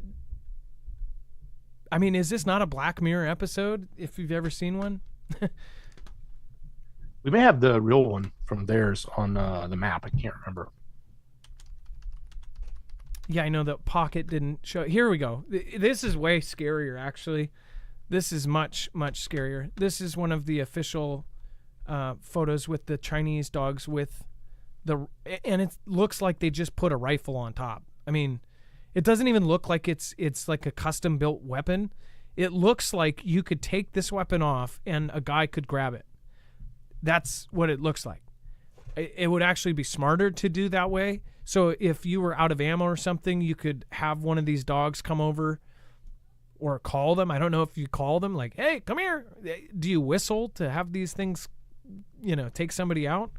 I mean, is this not a Black Mirror episode, if you've ever seen one? We may have the real one from theirs on the map. I can't remember. Yeah, I know that Pocket didn't show. Here we go. This is way scarier, actually. This is much, much scarier. This is one of the official photos with the Chinese dogs with and it looks like they just put a rifle on top. I mean, it doesn't even look like it's like a custom built weapon. It looks like you could take this weapon off and a guy could grab it. That's what it looks like. It would actually be smarter to do that way. So if you were out of ammo or something, you could have one of these dogs come over or call them. I don't know if you call them like, hey, come here. Do you whistle to have these things, take somebody out?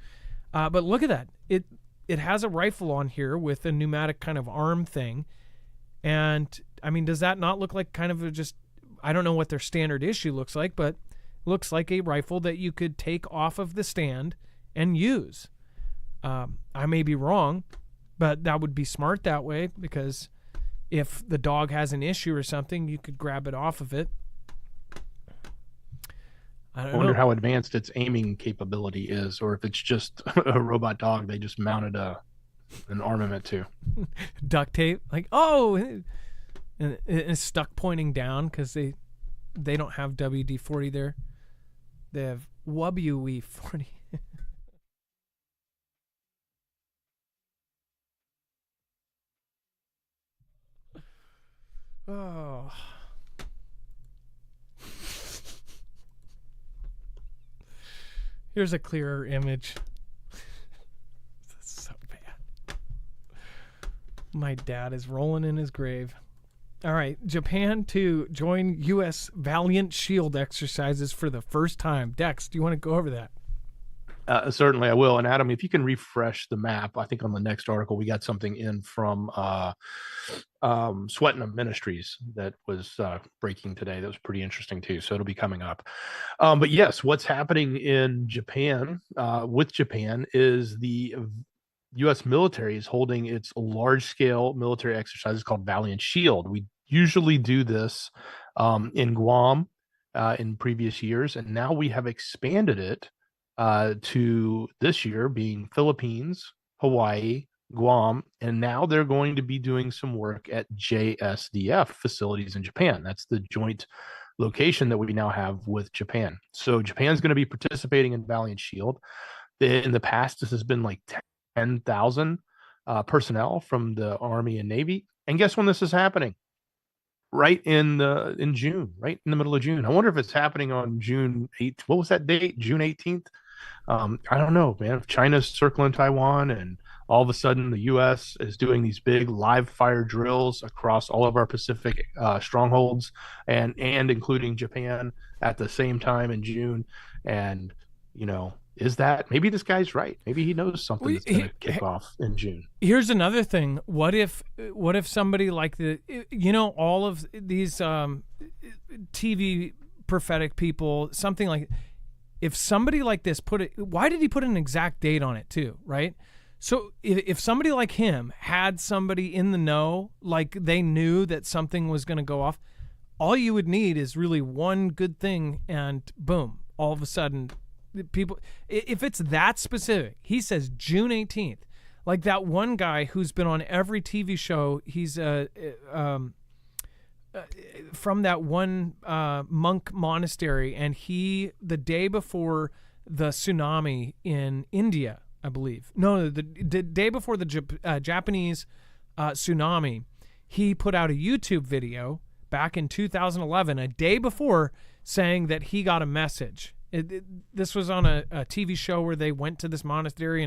But look at that. It has a rifle on here with a pneumatic kind of arm thing. And I mean, does that not look like kind of I don't know what their standard issue looks like, but looks like a rifle that you could take off of the stand and use. I may be wrong, but that would be smart that way, because if the dog has an issue or something, you could grab it off of it. I I don't wonder know. how advanced its aiming capability is, or if it's just a robot dog they just mounted an armament to. Duct tape, like, oh, and it's stuck pointing down because they don't have WD-40 there. They have Wwiii 40. Oh. Here's a clearer image. That's so bad. My dad is rolling in his grave. All right, Japan to join U.S. Valiant Shield exercises for the first time. Dex, do you want to go over that? Certainly, I will. And Adam, if you can refresh the map, I think on the next article we got something in from Sweating Ministries that was breaking today. That was pretty interesting too. So it'll be coming up. But yes, what's happening in Japan with Japan is the U.S. military is holding its large-scale military exercises called Valiant Shield. We usually do this in Guam in previous years, and now we have expanded it to this year being Philippines, Hawaii, Guam, and now they're going to be doing some work at JSDF facilities in Japan. That's the joint location that we now have with Japan. So Japan's going to be participating in Valiant Shield. In the past, this has been like 10,000 personnel from the Army and Navy. And guess when this is happening? Right in June, right in the middle of June. I wonder if it's happening on June 8th. What was that date? June 18th? I don't know, man. If China's circling Taiwan and all of a sudden the U.S. is doing these big live fire drills across all of our Pacific strongholds and including Japan at the same time in June. And, is that maybe this guy's right? Maybe he knows something that's going to kick off in June. Here's another thing. What if somebody like all of these TV prophetic people, something like, if somebody like this why did he put an exact date on it too, right? So if somebody like him had somebody in the know, like they knew that something was going to go off, all you would need is really one good thing and boom, all of a sudden people, if it's that specific, he says June 18th, like that one guy who's been on every TV show, he's from that one monk monastery, and the day before the tsunami in India, I believe. No, the day before the Japanese tsunami, he put out a YouTube video back in 2011, a day before, saying that he got a message. This was on a TV show where they went to this monastery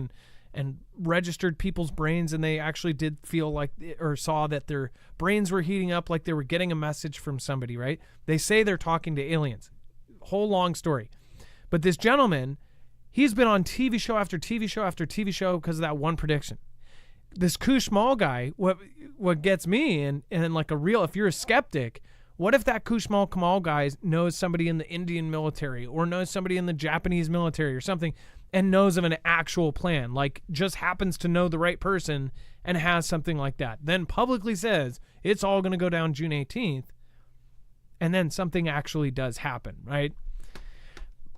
and registered people's brains, and they actually did feel like, or saw that their brains were heating up, like they were getting a message from somebody, right? They say they're talking to aliens. Whole long story. But this gentleman, he's been on TV show after TV show after TV show because of that one prediction. This Kushmal guy, what gets me, and like if you're a skeptic, what if that Kushmal Kamal guy knows somebody in the Indian military or knows somebody in the Japanese military or something, and knows of an actual plan, like just happens to know the right person and has something like that, then publicly says it's all going to go down June 18th, and then something actually does happen, right?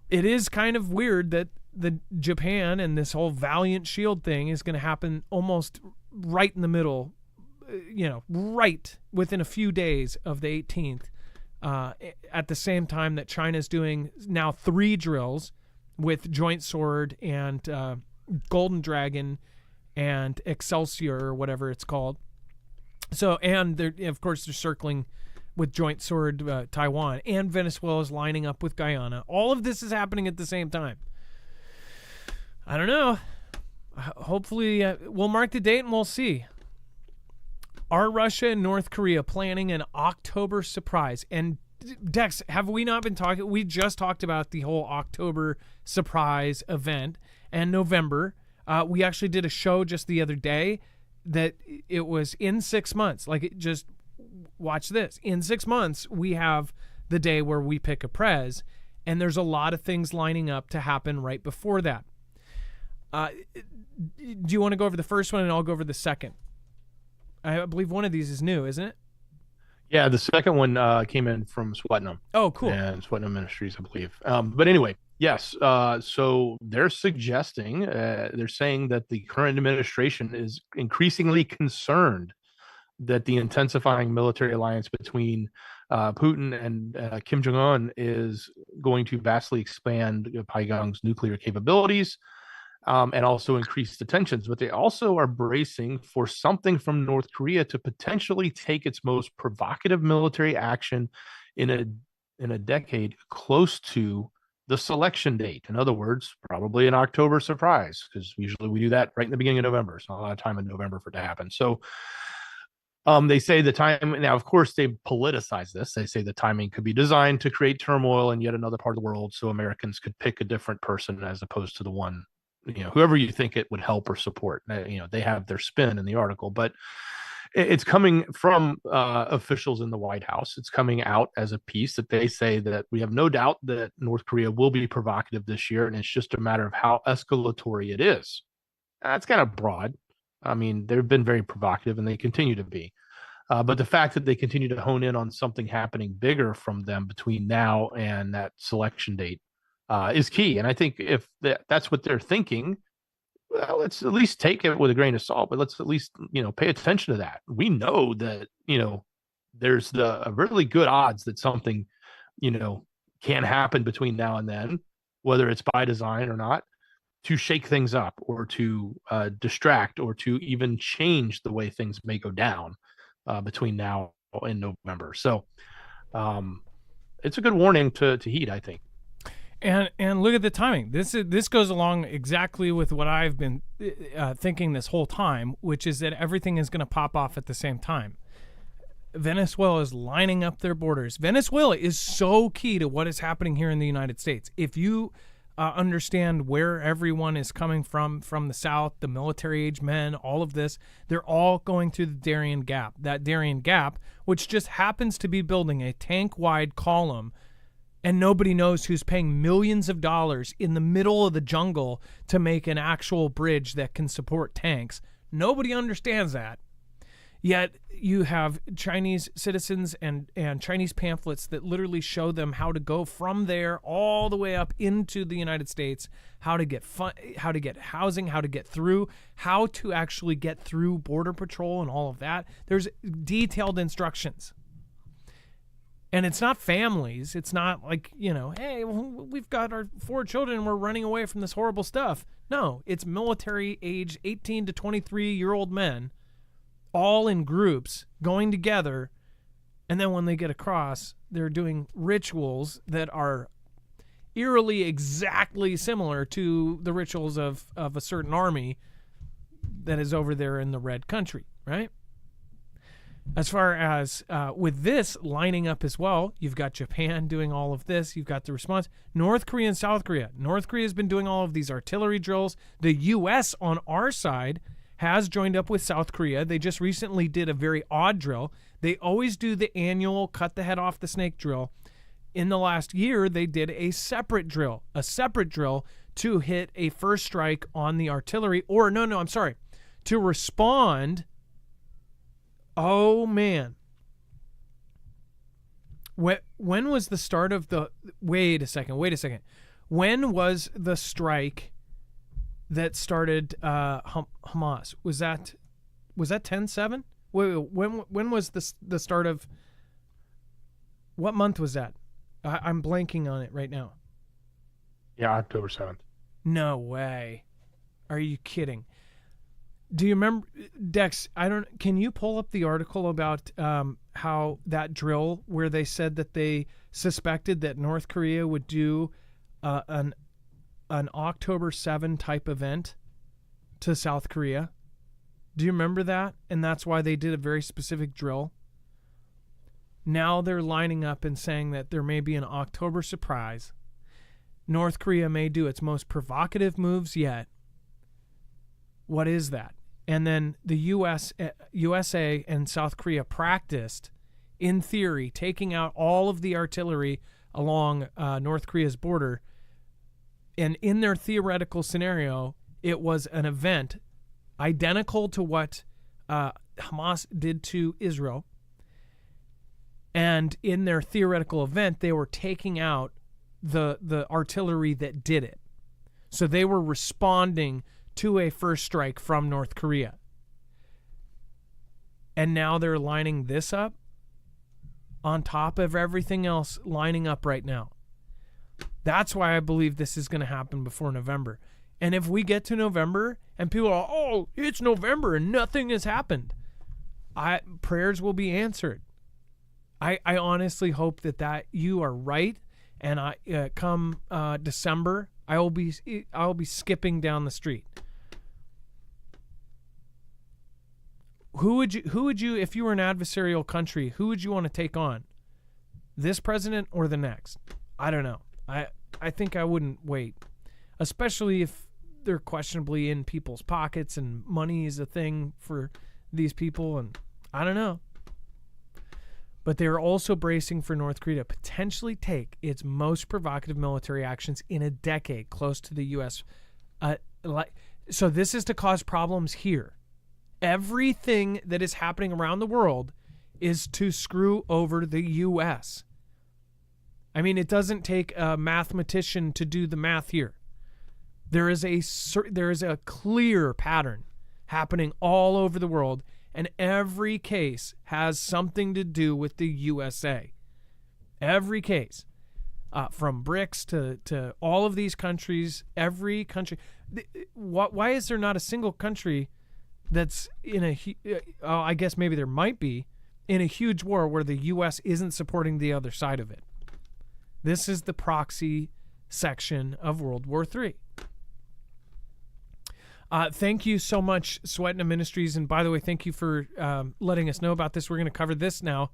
It is kind of weird that the Japan and this whole Valiant Shield thing is going to happen almost right in the middle, right within a few days of the 18th, at the same time that China's doing now 3 drills with Joint Sword and Golden Dragon and Excelsior, or whatever it's called. So, and they're circling with Joint Sword Taiwan, and Venezuela is lining up with Guyana. All of this is happening at the same time. I don't know. Hopefully, we'll mark the date and we'll see. Are Russia and North Korea planning an October surprise? And Dex, have we not been talking? We just talked about the whole October surprise event, and November. We actually did a show just the other day that it was in 6 months. Just watch this. In 6 months, we have the day where we pick a prez, and there's a lot of things lining up to happen right before that. Do you want to go over the first one, and I'll go over the second? I believe one of these is new, isn't it? Yeah, the second one came in from Swetnam Oh, cool. and Swetnam Ministries, I believe. But anyway, yes. So they're suggesting, they're saying that the current administration is increasingly concerned that the intensifying military alliance between Putin and Kim Jong Un is going to vastly expand Pyongyang's nuclear capabilities, and also increase the tensions. But they also are bracing for something from North Korea to potentially take its most provocative military action in a decade, close to the selection date. In other words, probably an October surprise, because usually we do that right in the beginning of November. It's not a lot of time in November for it to happen. So they say the time now, of course, they politicize this. They say the timing could be designed to create turmoil in yet another part of the world, so Americans could pick a different person as opposed to the one, whoever you think it would help or support. They have their spin in the article, but it's coming from officials in the White House. It's coming out as a piece that they say that we have no doubt that North Korea will be provocative this year, and it's just a matter of how escalatory it is. That's kind of broad. I mean, they've been very provocative and they continue to be. But the fact that they continue to hone in on something happening bigger from them between now and that selection date is key. And I think if that's what they're thinking, well, let's at least take it with a grain of salt, but let's at least, pay attention to that. We know that, there's the really good odds that something, can happen between now and then, whether it's by design or not, to shake things up or to distract or to even change the way things may go down between now and November. So it's a good warning to heed, I think. And look at the timing. This goes along exactly with what I've been thinking this whole time, which is that everything is going to pop off at the same time. Venezuela is lining up their borders. Venezuela is so key to what is happening here in the United States. If you understand where everyone is coming from the South, the military-age men, all of this, they're all going through the Darien Gap. That Darien Gap, which just happens to be building a tank-wide column, and nobody knows who's paying millions of dollars in the middle of the jungle to make an actual bridge that can support tanks. Nobody understands that. Yet you have Chinese citizens and Chinese pamphlets that literally show them how to go from there all the way up into the United States, how to get how to get housing, how to get through, how to actually get through Border Patrol and all of that. There's detailed instructions. And it's not families. It's not like, hey, we've got our 4 children and we're running away from this horrible stuff. No, it's military age 18 to 23-year-old men all in groups going together, and then when they get across, they're doing rituals that are eerily exactly similar to the rituals of a certain army that is over there in the red country, right? As far as with this lining up as well, you've got Japan doing all of this. You've got the response. North Korea and South Korea. North Korea has been doing all of these artillery drills. The U.S. on our side has joined up with South Korea. They just recently did a very odd drill. They always do the annual cut the head off the snake drill. In the last year, they did a separate drill to hit a first strike on the artillery, to respond. Oh, man. When was the start of the... Wait a second. When was the strike that started Hamas? Was that 10/7? Wait, when was the start of... What month was that? I'm blanking on it right now. Yeah, October 7th. No way. Are you kidding? Do you remember, Dex? Can you pull up the article about how that drill where they said that they suspected that North Korea would do an October 7 type event to South Korea? Do you remember that? And that's why they did a very specific drill. Now they're lining up and saying that there may be an October surprise. North Korea may do its most provocative moves yet. What is that? And then the USA and South Korea practiced, in theory, taking out all of the artillery along North Korea's border. And in their theoretical scenario, it was an event identical to what Hamas did to Israel. And in their theoretical event, they were taking out the artillery that did it. So they were responding to a first strike from North Korea. And now they're lining this up on top of everything else lining up right now. That's why I believe this is going to happen before November. And if we get to November and people are, oh, it's November and nothing has happened, prayers will be answered. I honestly hope that you are right. And come December, I'll be skipping down the street. Who would you, if you were an adversarial country, who would you want to take on? This president or the next? I don't know. I think I wouldn't wait, especially if they're questionably in people's pockets and money is a thing for these people, and I don't know. But they're also bracing for North Korea to potentially take its most provocative military actions in a decade, close to the U.S. So this is to cause problems here. Everything that is happening around the world is to screw over the U.S. I mean, it doesn't take a mathematician to do the math here. There is a clear pattern happening all over the world, and every case has something to do with the USA. Every case, from BRICS to all of these countries, every country. Why is there not a single country that's in I guess maybe there might be, in a huge war where the U.S. isn't supporting the other side of it? This is the proxy section of World War III. Thank you so much, Sweatin' Ministries. And by the way, thank you for letting us know about this. We're going to cover this now.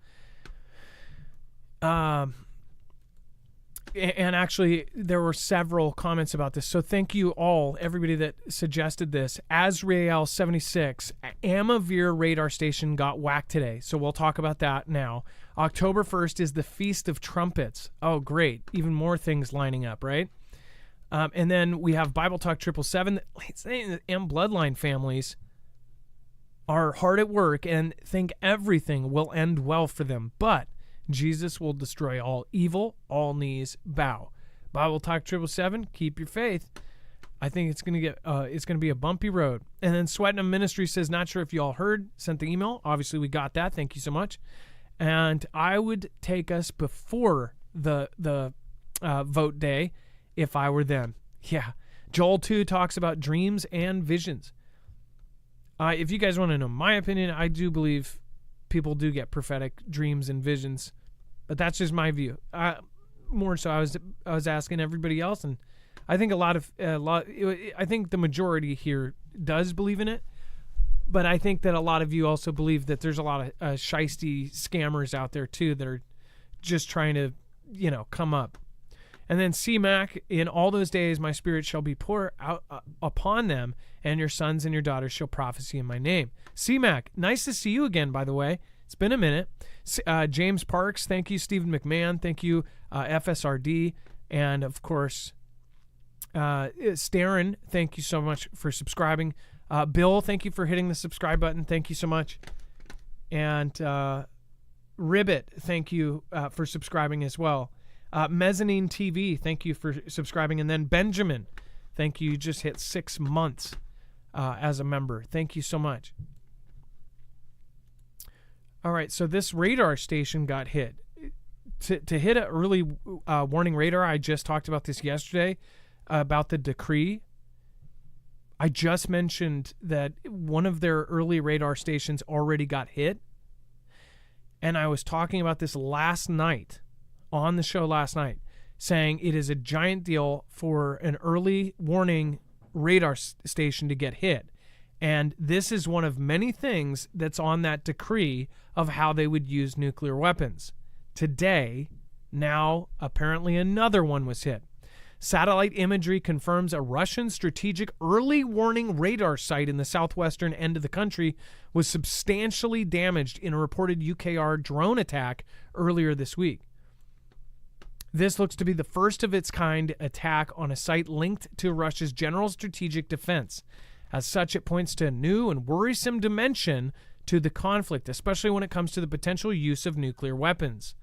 And actually, there were several comments about this. So thank you all, everybody that suggested this. Azrael 76, Amavir radar station got whacked today. So we'll talk about that now. October 1st is the Feast of Trumpets. Oh, great. Even more things lining up, right? And then we have Bible Talk 777 and Bloodline families are hard at work and think everything will end well for them. But Jesus will destroy all evil, all knees bow. Bible Talk 777, keep your faith. I think it's gonna be a bumpy road. And then Sweatin' Ministry says, not sure if you all heard, sent the email. Obviously we got that. Thank you so much. And I would take us before the vote day if I were them. Yeah. Joel 2 talks about dreams and visions. If you guys want to know my opinion, I do believe people do get prophetic dreams and visions, but that's just my view. More so, I was asking everybody else, and I think I think the majority here does believe in it, but I think that a lot of you also believe that there's a lot of shisty scammers out there too that are just trying to, come up. And then CMAC, in all those days my spirit shall be poured out upon them, and your sons and your daughters shall prophesy in my name. CMAC, nice to see you again, by the way. It's been a minute. James Parks, thank you. Stephen McMahon, thank you. FSRD, and of course, Starren, thank you so much for subscribing. Bill, thank you for hitting the subscribe button. Thank you so much. And Ribbit, thank you for subscribing as well. Mezzanine TV, thank you for subscribing. And then Benjamin, thank you. You just hit 6 months as a member. Thank you so much. All right, so this radar station got hit. To hit a early warning radar, I just talked about this yesterday, about the decree. I just mentioned that one of their early radar stations already got hit. And I was talking about this last night, on the show last night, saying it is a giant deal for an early warning radar station to get hit. And this is one of many things that's on that decree of how they would use nuclear weapons. Today, now apparently another one was hit. Satellite imagery confirms a Russian strategic early warning radar site in the southwestern end of the country was substantially damaged in a reported UKR drone attack earlier this week. This looks to be the first of its kind attack on a site linked to Russia's general strategic defense. As such, it points to a new and worrisome dimension to the conflict, especially when it comes to the potential use of nuclear weapons.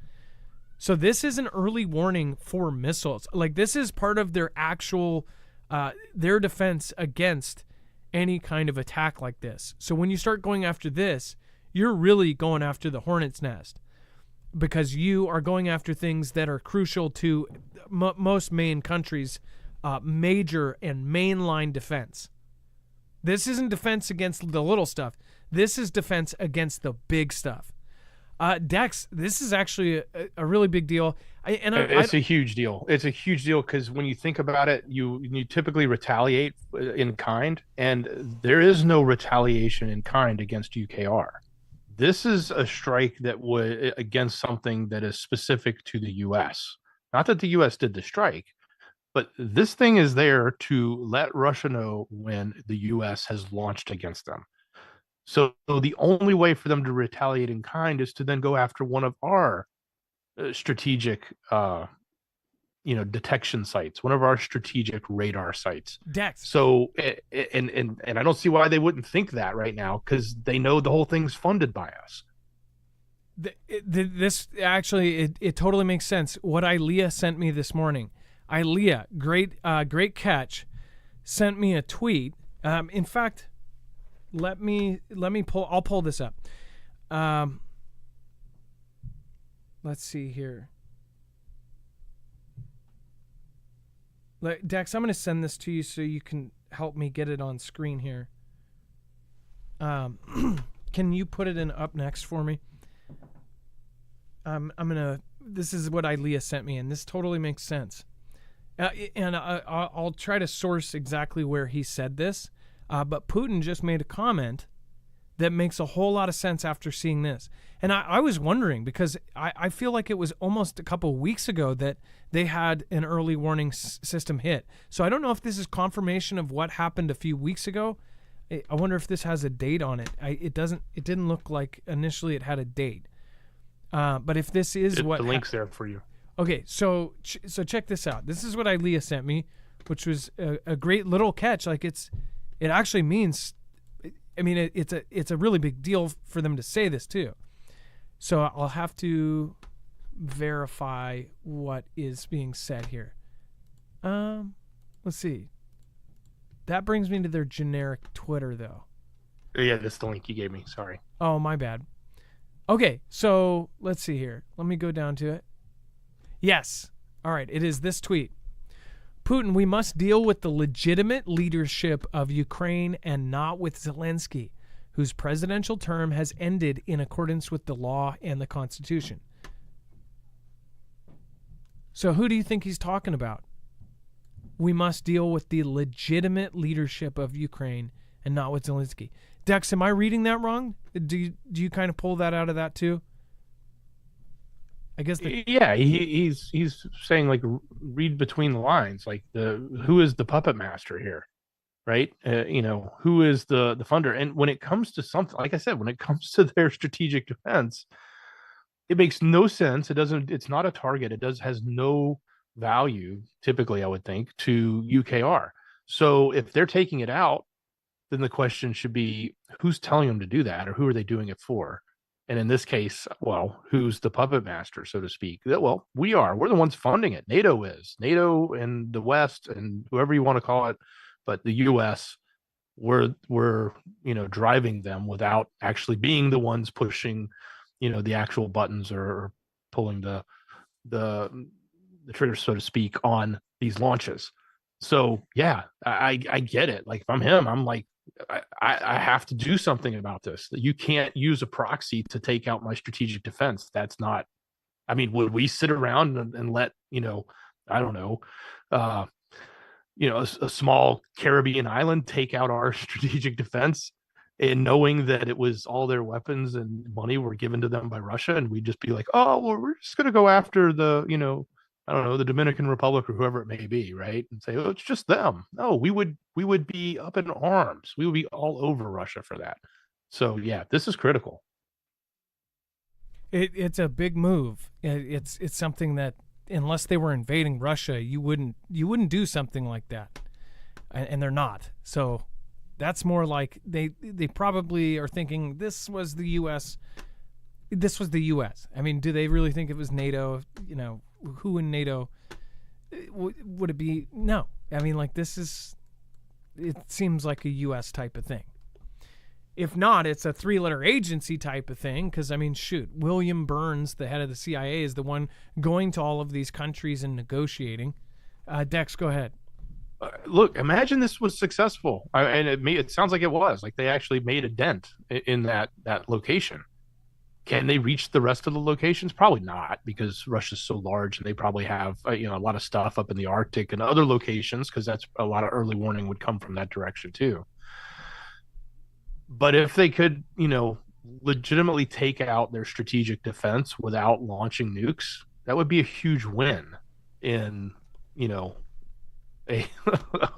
So this is an early warning for missiles. Like, this is part of their actual, their defense against any kind of attack like this. So when you start going after this, you're really going after the hornet's nest, because you are going after things that are crucial to most main countries' major and mainline defense. This isn't defense against the little stuff. This is defense against the big stuff. Dex, this is actually a really big deal. It's a huge deal. It's a huge deal because when you think about it, you typically retaliate in kind, and there is no retaliation in kind against UKR. This is a strike that would against something that is specific to the U.S. Not that the U.S. did the strike, but this thing is there to let Russia know when the U.S. has launched against them. So the only way for them to retaliate in kind is to then go after one of our strategic, detection sites, one of our strategic radar sites. Dex. So, and I don't see why they wouldn't think that right now, because they know the whole thing's funded by us. This actually, it totally makes sense. What Ilea sent me this morning. Ilea, great catch, sent me a tweet. In fact, let me pull. I'll pull this up. Let's see here. Dex, I'm going to send this to you so you can help me get it on screen here. Can you put it in up next for me? This is what Ilea sent me, and this totally makes sense. And I'll try to source exactly where he said this. But Putin just made a comment that makes a whole lot of sense after seeing this. And I was wondering, because I feel like it was almost a couple of weeks ago that they had an early warning system hit. So I don't know if this is confirmation of what happened a few weeks ago. I wonder if this has a date on it. It didn't look like initially it had a date. But if this is what... The link's there for you. Okay, so check this out. This is what Ilea sent me, which was a great little catch. Like, it actually means... I mean, it's a really big deal for them to say this too. So I'll have to verify what is being said here. Let's see. That brings me to their generic Twitter, though. Yeah, that's the link you gave me. Sorry. Oh, my bad. Okay, so let's see here. Let me go down to it. Yes. All right, it is this tweet. Putin, we must deal with the legitimate leadership of Ukraine and not with Zelensky, whose presidential term has ended in accordance with the law and the Constitution. So who do you think he's talking about? We must deal with the legitimate leadership of Ukraine and not with Zelensky. Dex, am I reading that wrong? Do you kind of pull that out of that too? I guess. Yeah, he's saying, like, read between the lines, like who is the puppet master here, right? Who is the funder? And when it comes to something, like I said, when it comes to their strategic defense, it makes no sense. It's not a target. Has no value typically, I would think, to UKR. So if they're taking it out, then the question should be, who's telling them to do that, or who are they doing it for? And in this case, well, who's the puppet master, so to speak? Well, we are. We're the ones funding it. NATO is. NATO and the West and whoever you want to call it, but the U.S., we're driving them without actually being the ones pushing, the actual buttons or pulling the trigger, so to speak, on these launches. So yeah, I get it. Like, if I'm him, I'm like, I have to do something about this. You can't use a proxy to take out my strategic defense. That's not, I mean, would we sit around and let, I don't know, a small Caribbean island take out our strategic defense, and knowing that it was all their weapons and money were given to them by Russia, and we'd just be like, oh, well, we're just going to go after the, I don't know, the Dominican Republic or whoever it may be, right? And say, oh, it's just them. No, we would be up in arms. We would be all over Russia for that. So yeah, this is critical. It's a big move. It's something that, unless they were invading Russia, you wouldn't do something like that, and they're not. So That's more like they probably are thinking this was the U.S. This was the U.S. I mean, do they really think it was NATO? You know, who in NATO would it be? No. I mean, like this is. It seems like a U.S. type of thing. If not, it's a 3-letter agency type of thing. Because I mean, shoot, William Burns, the head of the CIA, is the one going to all of these countries and negotiating. Dex, go ahead. Look, imagine this was successful, and it sounds like it was. Like they actually made a dent in that location. Can they reach the rest of the locations? Probably not, because Russia's so large, and they probably have a lot of stuff up in the Arctic and other locations, because that's a lot of early warning would come from that direction too. But if they could, legitimately take out their strategic defense without launching nukes, that would be a huge win in, a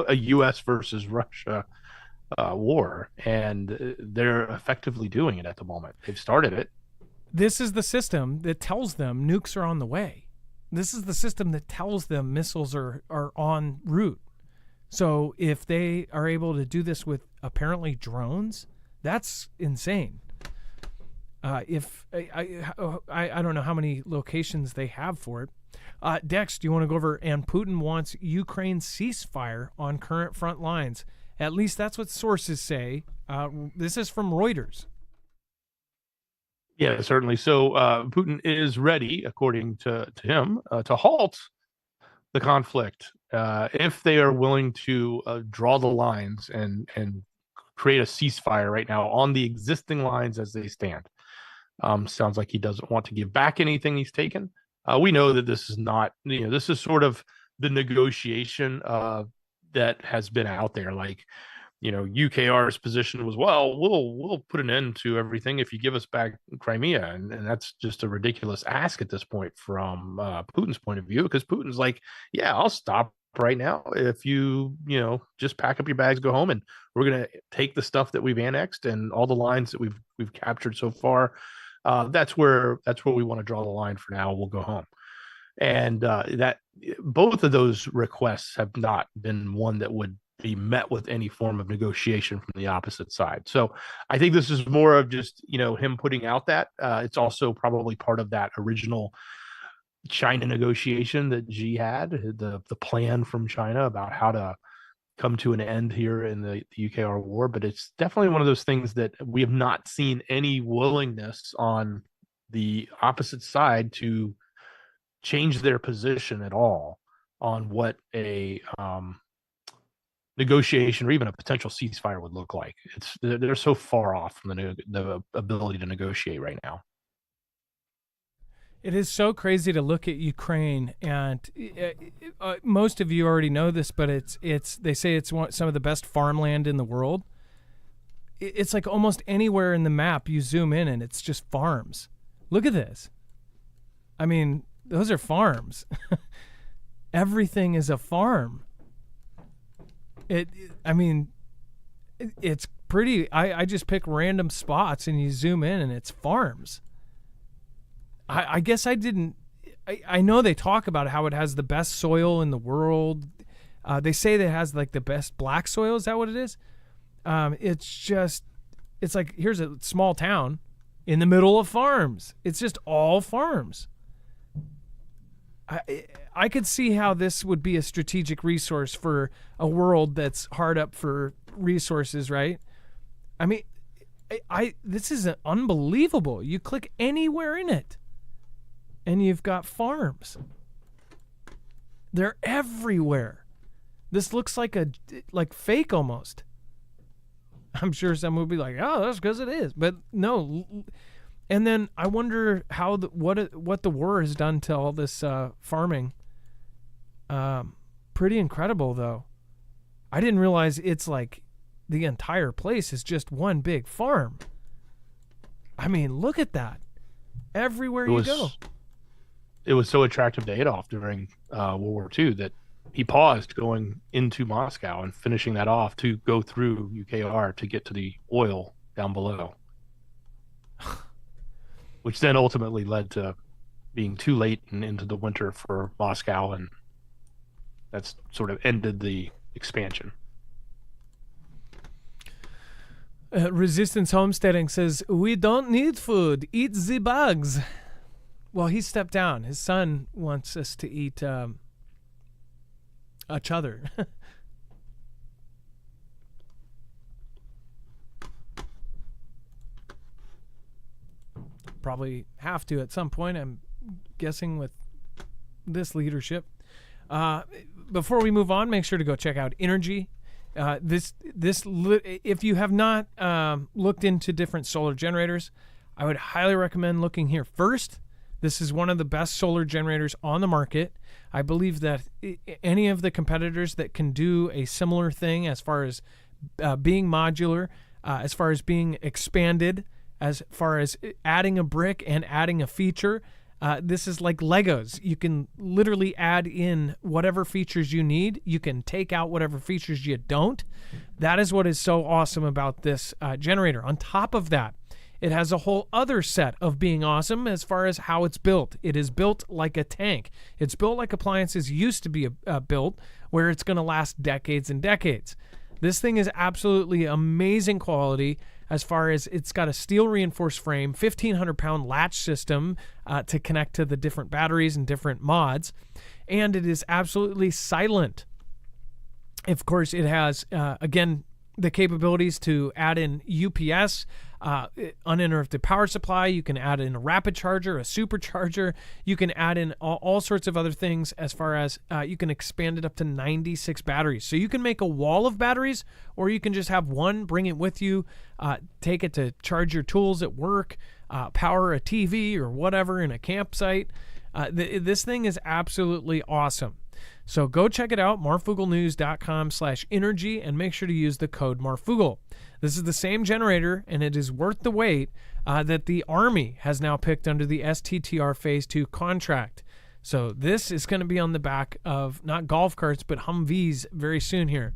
a U.S. versus Russia war, and they're effectively doing it at the moment. They've started it. This is the system that tells them nukes are on the way. This is the system that tells them missiles are en route. So if they are able to do this with apparently drones, that's insane. If I don't know how many locations they have for it. Dex, do you want to go over? And Putin wants Ukraine ceasefire on current front lines. At least that's what sources say. This is from Reuters. Yeah, certainly. So Putin is ready, according to him, to halt the conflict if they are willing to draw the lines and create a ceasefire right now on the existing lines as they stand. Sounds like he doesn't want to give back anything he's taken. We know that this is not, this is sort of the negotiation that has been out there. Like, UKR's position was, well, we'll put an end to everything if you give us back Crimea, and that's just a ridiculous ask at this point from Putin's point of view, because Putin's like, yeah, I'll stop right now if you just pack up your bags, go home, and we're gonna take the stuff that we've annexed and all the lines that we've captured so far. That's where we want to draw the line for now. We'll go home. And that both of those requests have not been one that would be met with any form of negotiation from the opposite side. So I think this is more of just, him putting out that. It's also probably part of that original China negotiation that Xi had, the plan from China about how to come to an end here in the UKR war. But it's definitely one of those things that we have not seen any willingness on the opposite side to change their position at all on what a negotiation or even a potential ceasefire would look like. They're so far off from the ability to negotiate right now. It is so crazy to look at Ukraine, and most of you already know this, but they say it's some of the best farmland in the world. It's like almost anywhere in the map you zoom in and it's just farms. Look at this. I mean, those are farms. Everything is a farm. It's pretty. I just pick random spots and you zoom in and it's farms. I guess I didn't. I know they talk about how it has the best soil in the world. They say that it has like the best black soil. Is that what it is? It's like, here's a small town in the middle of farms. It's just all farms. I could see how this would be a strategic resource for a world that's hard up for resources, right? I mean, this is unbelievable. You click anywhere in it, and you've got farms. They're everywhere. This looks like fake almost. I'm sure someone would be like, "Oh, that's because it is," but no. And then I wonder how what the war has done to all this farming. Pretty incredible, though. I didn't realize it's like the entire place is just one big farm. I mean, look at that. Everywhere you go. It was so attractive to Adolf during World War II that he paused going into Moscow and finishing that off to go through UKR to get to the oil down below. Which then ultimately led to being too late and into the winter for Moscow, and that's sort of ended the expansion. Resistance Homesteading says, we don't need food. Eat the bugs. Well, he stepped down. His son wants us to eat each other. Probably have to at some point, I'm guessing, with this leadership. Before we move on, make sure to go check out Energy. If you have not looked into different solar generators, I would highly recommend looking here first. This is one of the best solar generators on the market. I believe that any of the competitors that can do a similar thing as far as being modular, as far as being expanded, as far as adding a brick and adding a feature, this is like Legos. You can literally add in whatever features you need. You can take out whatever features you don't. That is what is so awesome about this generator. On top of that, it has a whole other set of being awesome as far as how it's built. It is built like a tank. It's built like appliances used to be built, where it's going to last decades and decades. This thing is absolutely amazing quality as far as it's got a steel reinforced frame, 1,500-pound latch system to connect to the different batteries and different mods, and it is absolutely silent. Of course, it has, again, the capabilities to add in UPS, uninterrupted power supply. You can add in a rapid charger, a supercharger. You can add in all sorts of other things as far as you can expand it up to 96 batteries. So you can make a wall of batteries, or you can just have one, bring it with you, take it to charge your tools at work, power a TV or whatever in a campsite. This thing is absolutely awesome. So go check it out, marfooglenews.com/energy, and make sure to use the code Marfoogle. This is the same generator, and it is worth the wait that the Army has now picked under the STTR Phase 2 contract. So this is going to be on the back of not golf carts, but Humvees very soon here.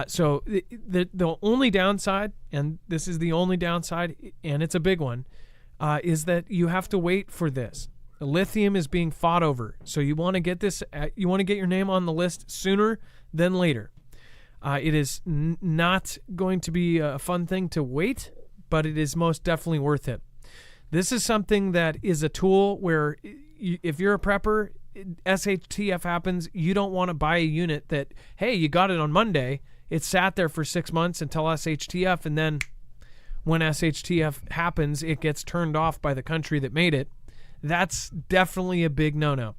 So the only downside, and this is the only downside, and it's a big one, is that you have to wait for this. Lithium is being fought over, so you want to get this. You want to get your name on the list sooner than later. It is not going to be a fun thing to wait, but it is most definitely worth it. This is something that is a tool where, if you're a prepper, SHTF happens. You don't want to buy a unit that, hey, you got it on Monday. It sat there for 6 months until SHTF, and then when SHTF happens, it gets turned off by the country that made it. That's definitely a big no-no.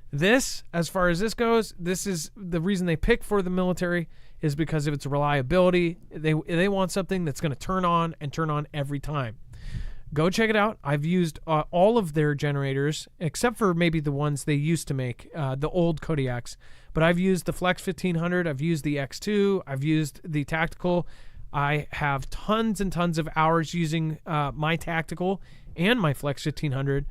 This, as far as this goes, this is the reason they pick for the military, is because of its reliability. They want something that's going to turn on and turn on every time. Go check it out. I've used all of their generators, except for maybe the ones they used to make, the old Kodiaks. But I've used the Flex 1500. I've used the X2. I've used the Tactical. I have tons and tons of hours using my Tactical and my Flex 1500.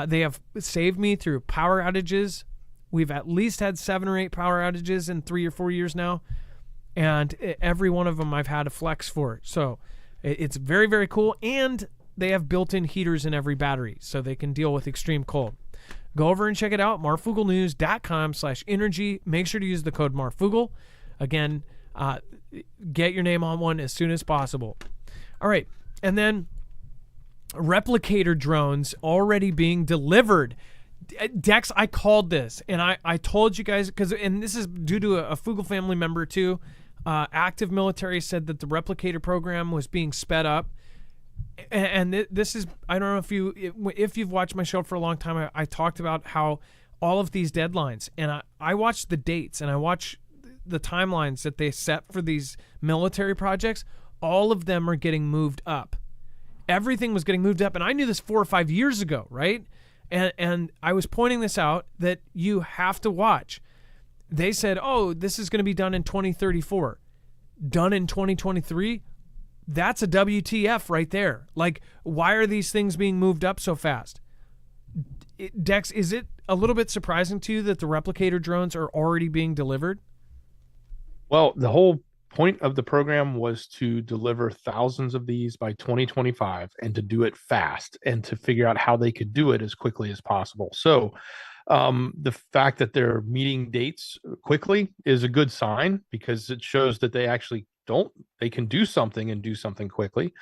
They have saved me through power outages. We've at least had 7 or 8 power outages in 3 or 4 years now. And every one of them I've had a flex for. So it's very, very cool. And they have built-in heaters in every battery, so they can deal with extreme cold. Go over and check it out, marfooglenews.com/energy. Make sure to use the code Marfoogle. Again, get your name on one as soon as possible. All right. And then Replicator drones already being delivered. Dex, I called this, and I told you guys, and this is due to a Foogle family member too. Active military said that the Replicator program was being sped up. And this is, I don't know if you've watched my show for a long time, I talked about how all of these deadlines, and I watched the dates, and I watch the timelines that they set for these military projects. All of them are getting moved up. Everything was getting moved up, and I knew this 4 or 5 years ago, right? And I was pointing this out, that you have to watch. They said, oh, this is going to be done in 2034. Done in 2023? That's a WTF right there. Like, why are these things being moved up so fast? Dex, is it a little bit surprising to you that the Replicator drones are already being delivered? Well, the whole point of the program was to deliver thousands of these by 2025, and to do it fast, and to figure out how they could do it as quickly as possible. So the fact that they're meeting dates quickly is a good sign, because it shows that they actually they can do something and do something quickly.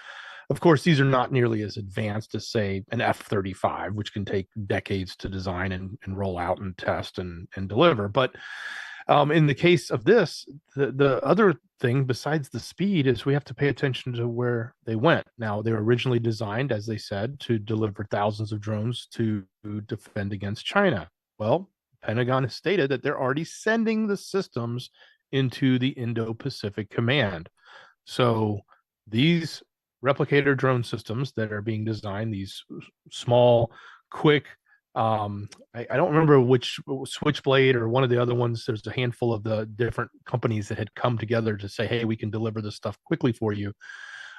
Of course, these are not nearly as advanced as, say, an F-35, which can take decades to design and roll out and test and deliver. But in the case of this, the other thing besides the speed is we have to pay attention to where they went. Now, they were originally designed, as they said, to deliver thousands of drones to defend against China. Well, Pentagon has stated that they're already sending the systems into the Indo-Pacific Command. So these replicator drone systems that are being designed, these small, quick, I don't remember which Switchblade or one of the other ones. There's a handful of the different companies that had come together to say, hey, we can deliver this stuff quickly for you.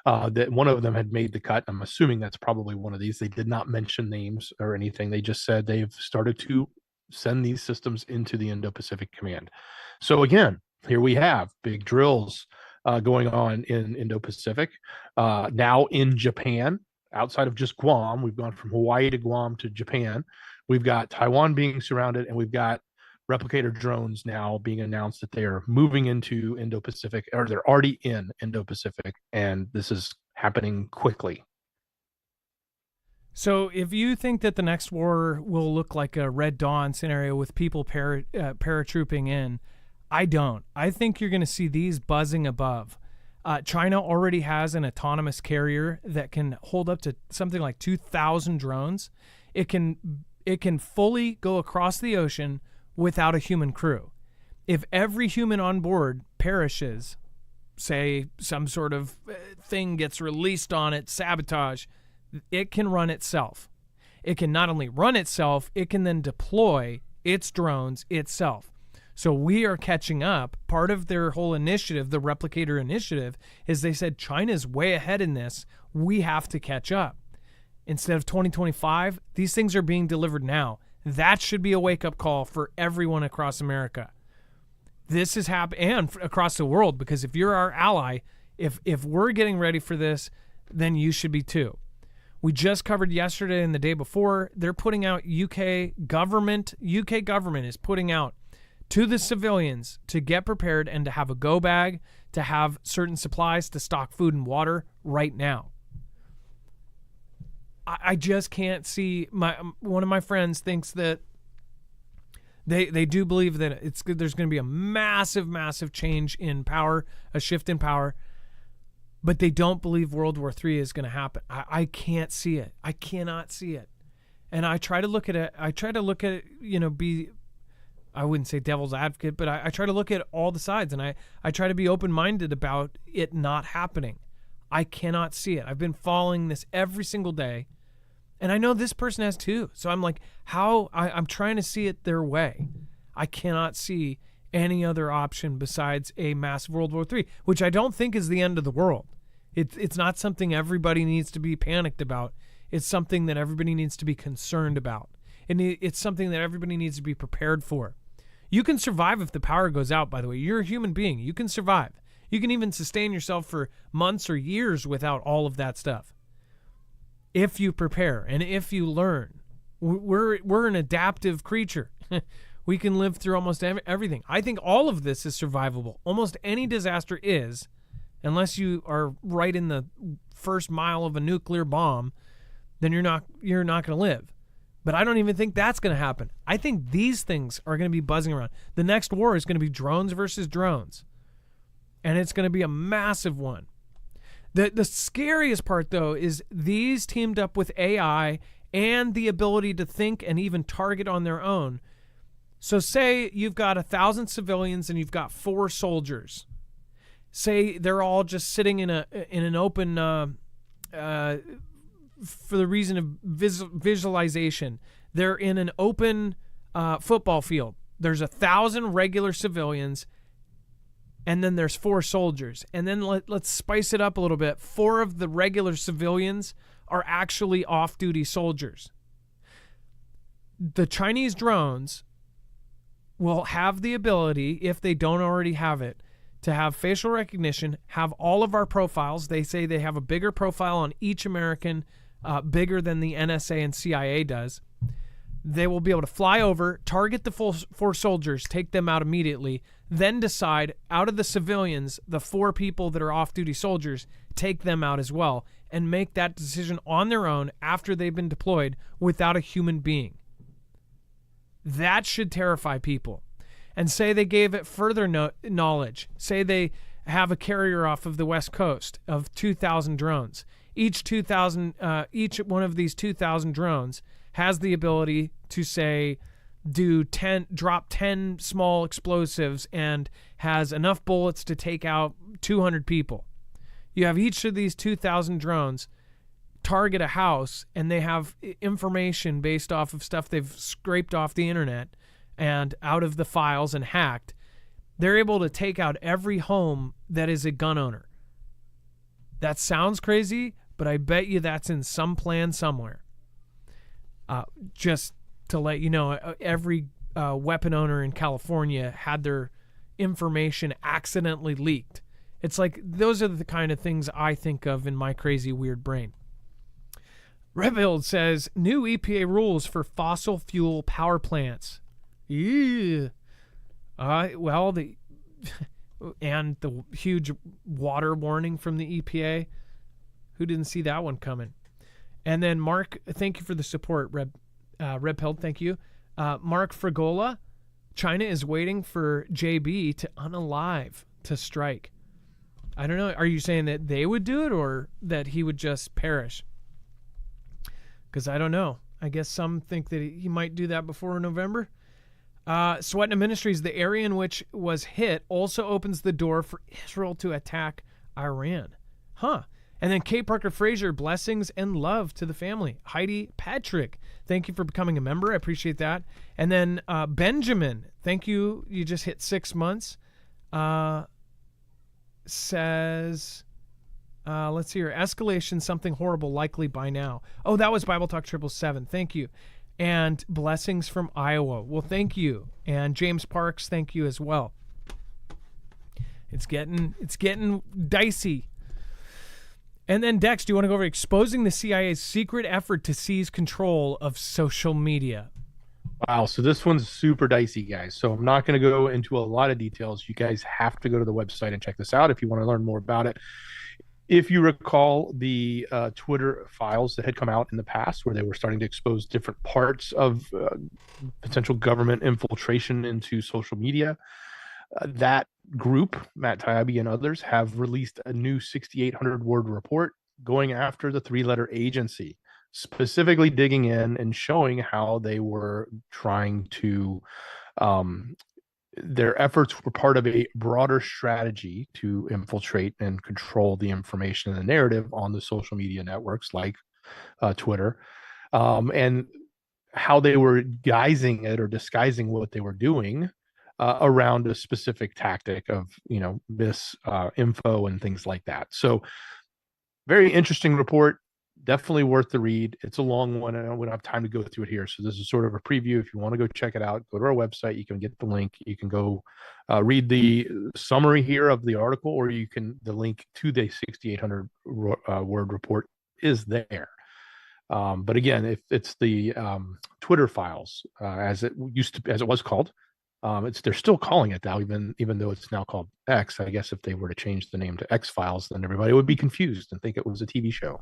That one of them had made the cut. I'm assuming that's probably one of these. They did not mention names or anything. They just said they've started to send these systems into the Indo-Pacific Command. So again, here we have big drills going on in Indo-Pacific. Now in Japan, outside of just Guam, we've gone from Hawaii to Guam to Japan. We've got Taiwan being surrounded, and we've got replicator drones now being announced that they are moving into Indo-Pacific, or they're already in Indo-Pacific, and this is happening quickly. So if you think that the next war will look like a Red Dawn scenario with people paratrooping in, I don't. I think you're going to see these buzzing above. China already has an autonomous carrier that can hold up to something like 2,000 drones. It can fully go across the ocean without a human crew. If every human on board perishes, say some sort of thing gets released on it, sabotage, it can run itself. It can not only run itself, it can then deploy its drones itself. So we are catching up. Part of their whole initiative, the Replicator initiative, is they said China's way ahead in this. We have to catch up. Instead of 2025, these things are being delivered now. That should be a wake-up call for everyone across America. This is happening, and across the world, because if you're our ally, if we're getting ready for this, then you should be too. We just covered yesterday and the day before, they're putting out UK government is putting out to the civilians to get prepared and to have a go bag, to have certain supplies, to stock food and water right now. I just can't see. One of my friends thinks that they do believe that there's going to be a massive change in power, a shift in power, but they don't believe World War III is going to happen. I can't see it. I cannot see it. And I try to look at it. I wouldn't say devil's advocate, but I try to look at all the sides, and I try to be open-minded about it not happening. I cannot see it. I've been following this every single day, and I know this person has too. So I'm like, I'm trying to see it their way. I cannot see any other option besides a massive World War III, which I don't think is the end of the world. It's not something everybody needs to be panicked about. It's something that everybody needs to be concerned about. And it's something that everybody needs to be prepared for. You can survive if the power goes out, by the way. You're a human being. You can survive. You can even sustain yourself for months or years without all of that stuff. If you prepare and if you learn. We're an adaptive creature. We can live through almost everything. I think all of this is survivable. Almost any disaster is, unless you are right in the first mile of a nuclear bomb, then you're not going to live. But I don't even think that's going to happen. I think these things are going to be buzzing around. The next war is going to be drones versus drones. And it's going to be a massive one. The scariest part, though, is these teamed up with AI and the ability to think and even target on their own. So say you've got 1,000 civilians and you've got 4 soldiers. Say they're all just sitting in an open, for the reason of visualization, they're in an open football field. There's 1,000 regular civilians, and then there's 4 soldiers. And then let's spice it up a little bit. 4 of the regular civilians are actually off-duty soldiers. The Chinese drones will have the ability, if they don't already have it, to have facial recognition, have all of our profiles. They say they have a bigger profile on each American, bigger than the NSA and CIA does. They will be able to fly over, target the full 4 soldiers, take them out immediately, then decide out of the civilians, the 4 people that are off-duty soldiers, take them out as well, and make that decision on their own after they've been deployed without a human being. That should terrify people. And say they gave it further knowledge. Say they have a carrier off of the West Coast of 2,000 drones. Each one of these 2,000 drones has the ability to say, drop 10 small explosives and has enough bullets to take out 200 people. You have each of these 2,000 drones target a house, and they have information based off of stuff they've scraped off the internet and out of the files and hacked. They're able to take out every home that is a gun owner. That sounds crazy, but I bet you that's in some plan somewhere. Just to let you know, every weapon owner in California had their information accidentally leaked. It's like, those are the kind of things I think of in my crazy, weird brain. Rebuild says, new EPA rules for fossil fuel power plants. Yeah. Well, and the huge water warning from the EPA. Who didn't see that one coming? And then Mark, thank you for the support, Repelled, thank you. Mark Fragola, China is waiting for JB to unalive to strike. I don't know. Are you saying that they would do it or that he would just perish? Because I don't know. I guess some think that he might do that before November. Swetna Ministries, the area in which was hit, also opens the door for Israel to attack Iran. Huh. And then Kate Parker Fraser, blessings and love to the family. Heidi Patrick, thank you for becoming a member. I appreciate that. And then Benjamin, thank you. You just hit 6 months. Says, let's see here. Escalation, something horrible, likely by now. Oh, that was Bible Talk 777. Thank you. And blessings from Iowa. Well, thank you. And James Parks, thank you as well. It's getting dicey. And then Dex, do you want to go over exposing the CIA's secret effort to seize control of social media? Wow, so this one's super dicey, guys. So I'm not going to go into a lot of details. You guys have to go to the website and check this out if you want to learn more about it. If you recall the Twitter files that had come out in the past where they were starting to expose different parts of potential government infiltration into social media, that group, Matt Taibbi and others, have released a new 6,800-word report going after the 3-letter agency, specifically digging in and showing how they were trying to their efforts were part of a broader strategy to infiltrate and control the information and the narrative on the social media networks like Twitter, and how they were guising it or disguising what they were doing around a specific tactic of, info and things like that. So very interesting report. Definitely worth the read. It's a long one, and we don't have time to go through it here. So this is sort of a preview. If you want to go check it out, go to our website. You can get the link. You can go read the summary here of the article, or the link to the 6,800 word report is there. But again, if it's the Twitter files, as it was called, they're still calling it that, even though it's now called X. I guess if they were to change the name to X Files, then everybody would be confused and think it was a TV show.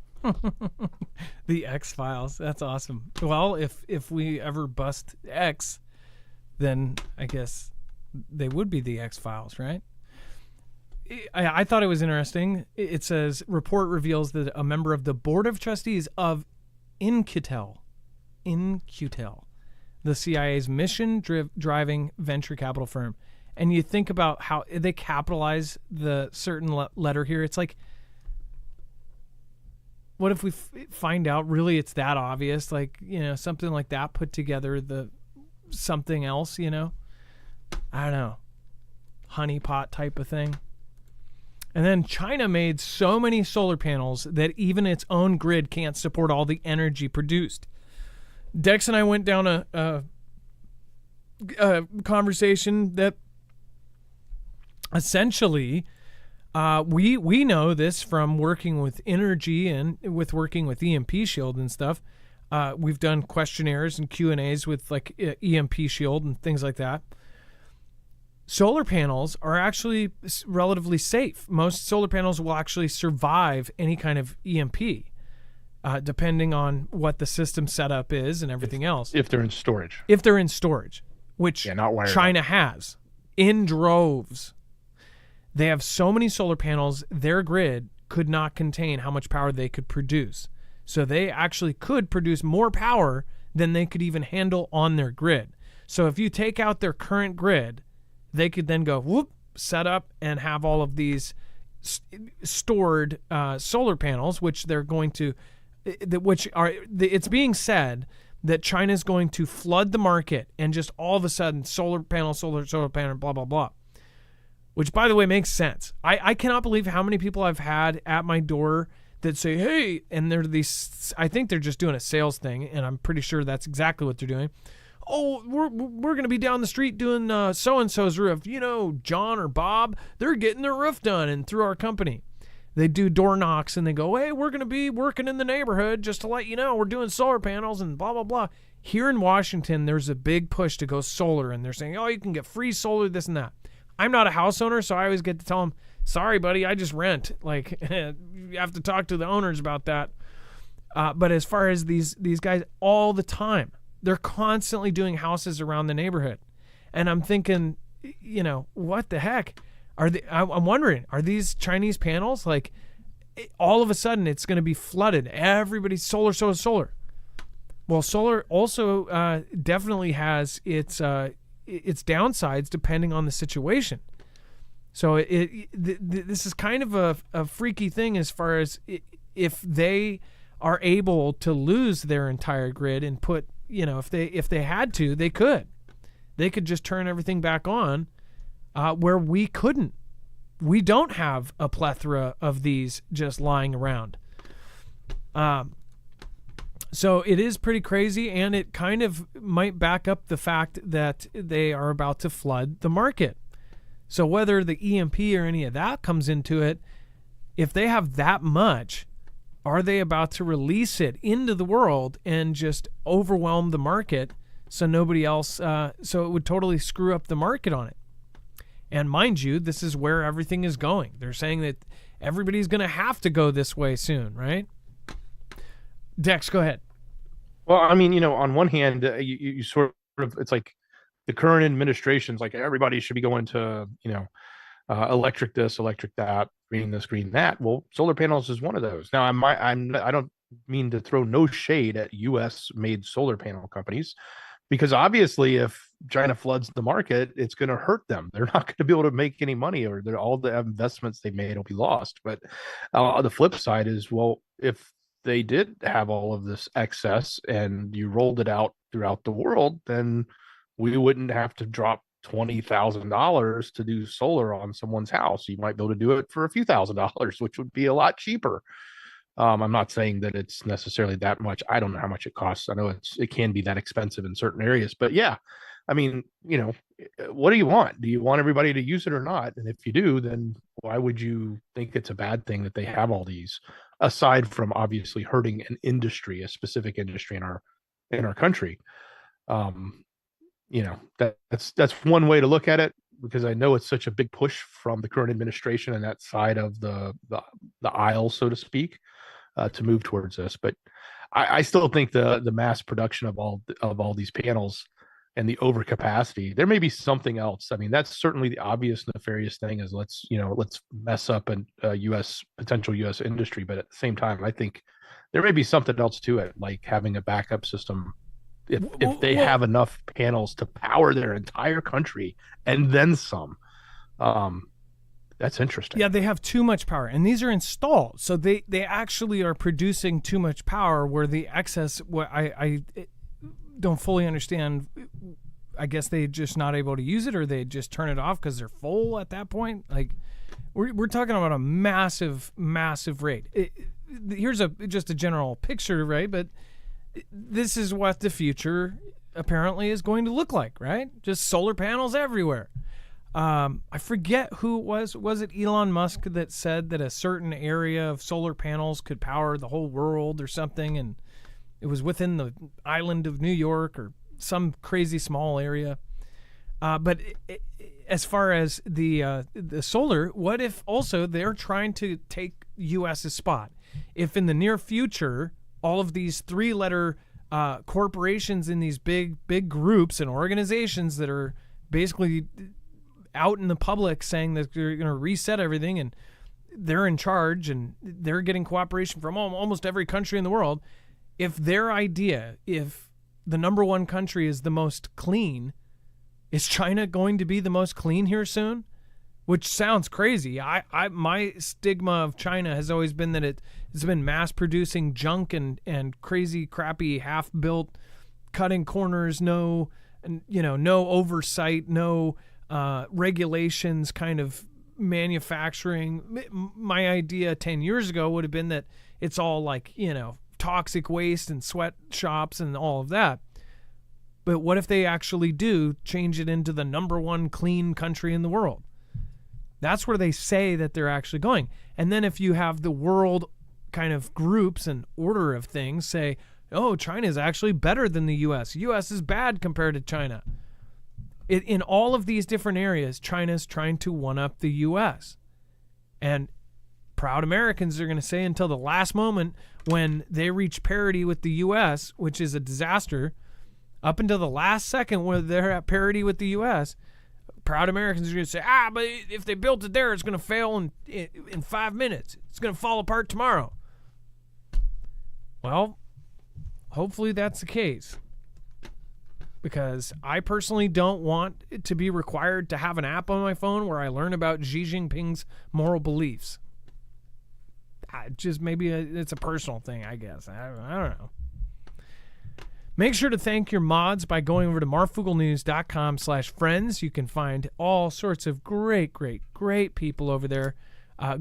The X Files. That's awesome. Well, if we ever bust X, then I guess they would be the X Files, right? I thought it was interesting. It says report reveals that a member of the board of trustees of In-Q-Tel, the CIA's mission-driving venture capital firm. And you think about how they capitalize the certain letter here. It's like, what if we find out really it's that obvious? Like, something like that put together something else, I don't know. Honeypot type of thing. And then China made so many solar panels that even its own grid can't support all the energy produced. Dex and I went down a conversation that essentially we know this from working with energy and with working with EMP Shield and stuff. We've done questionnaires and Q&As with like EMP Shield and things like that. Solar panels are actually relatively safe. Most solar panels will actually survive any kind of EMP, depending on what the system setup is and everything else. If they're in storage. If they're in storage, which not wired China up. has in droves. They have so many solar panels, their grid could not contain how much power they could produce. So they actually could produce more power than they could even handle on their grid. So if you take out their current grid, they could then go whoop, set up and have all of these stored solar panels, which they're going to, it's being said that China's going to flood the market and just all of a sudden solar panel, blah, blah, blah. Which, by the way, makes sense. I cannot believe how many people I've had at my door that say, hey, and they're these, I think they're just doing a sales thing, and I'm pretty sure that's exactly what they're doing. Oh, we're going to be down the street doing so-and-so's roof. You know, John or Bob, they're getting their roof done and through our company. They do door knocks and they go, hey, we're going to be working in the neighborhood just to let you know we're doing solar panels and blah, blah, blah. Here in Washington, there's a big push to go solar, and they're saying, oh, you can get free solar, this and that. I'm not a house owner, so I always get to tell them, sorry, buddy, I just rent. Like, you have to talk to the owners about that. But as far as these guys, all the time, they're constantly doing houses around the neighborhood. And I'm thinking, you know, what the heck? I'm wondering, are these Chinese panels, like, all of a sudden it's going to be flooded. Everybody's solar. Well, solar also definitely has its downsides depending on the situation. So this is kind of a freaky thing as far as if they are able to lose their entire grid and put, you know, if they had to, they could just turn everything back on, where we couldn't. We don't have a plethora of these just lying around. So it is pretty crazy, and it kind of might back up the fact that they are about to flood the market. So whether the EMP or any of that comes into it, if they have that much, are they about to release it into the world and just overwhelm the market so nobody else, so it would totally screw up the market on it? And mind you, this is where everything is going. They're saying that everybody's going to have to go this way soon, right? Dex, go ahead. Well, I mean, you know, on one hand, you sort of, it's like the current administration's like everybody should be going to, you know, electric this, electric that, green this, green that. Well, solar panels is one of those. Now, I don't mean to throw no shade at U.S. made solar panel companies, because obviously, if China floods the market, it's going to hurt them. They're not going to be able to make any money, or all the investments they made will be lost. But the flip side is, well, if they did have all of this excess and you rolled it out throughout the world, then we wouldn't have to drop $20,000 to do solar on someone's house. You might be able to do it for a few $1,000s, which would be a lot cheaper. I'm not saying that it's necessarily that much. I don't know how much it costs. I know it can be that expensive in certain areas, but yeah, I mean, you know, what do you want? Do you want everybody to use it or not? And if you do, then why would you think it's a bad thing that they have all these, aside from obviously hurting an industry, a specific industry in our country? You know, that's one way to look at it, because I know it's such a big push from the current administration and that side of the aisle, so to speak, to move towards this. But I still think the mass production of all these panels and the overcapacity, there may be something else. I mean, that's certainly the obvious nefarious thing, is let's mess up a potential U.S. industry. But at the same time, I think there may be something else to it, like having a backup system if they have enough panels to power their entire country and then some. That's interesting. Yeah, they have too much power, and these are installed, so they actually are producing too much power, where the excess, I don't fully understand. I guess they're just not able to use it, or they just turn it off because they're full at that point. Like, we're talking about a massive rate. Here's just a general picture, right? But this is what the future apparently is going to look like, right? Just solar panels everywhere. I forget who it was. Was it Elon Musk that said that a certain area of solar panels could power the whole world or something? And It was within the island of New York or some crazy small area. But as far as the solar, what if also they're trying to take U.S.'s spot? If in the near future, all of these three-letter corporations in these big groups and organizations that are basically out in the public saying that they're going to reset everything and they're in charge and they're getting cooperation from almost every country in the world, if their idea, if the number one country is the most clean, is China going to be the most clean here soon? Which sounds crazy. My stigma of China has always been that it's been mass producing junk and crazy, crappy, half-built, cutting corners, no oversight, no regulations, kind of manufacturing. My idea 10 years ago would have been that it's all like, toxic waste and sweatshops and all of that. But what if they actually do change it into the number one clean country in the world? That's where they say that they're actually going. And then if you have the world kind of groups and order of things say, oh, China is actually better than the U.S. U.S. is bad compared to China. In all of these different areas, China's trying to one-up the U.S. And proud Americans are going to say until the last moment when they reach parity with the U.S., which is a disaster, up until the last second where they're at parity with the U.S., proud Americans are going to say, but if they built it there, it's going to fail in 5 minutes. It's going to fall apart tomorrow. Well, hopefully that's the case. Because I personally don't want it to be required to have an app on my phone where I learn about Xi Jinping's moral beliefs. Just maybe it's a personal thing, I guess. I don't know. Make sure to thank your mods by going over to marfooglenews.com/friends. You can find all sorts of great people over there.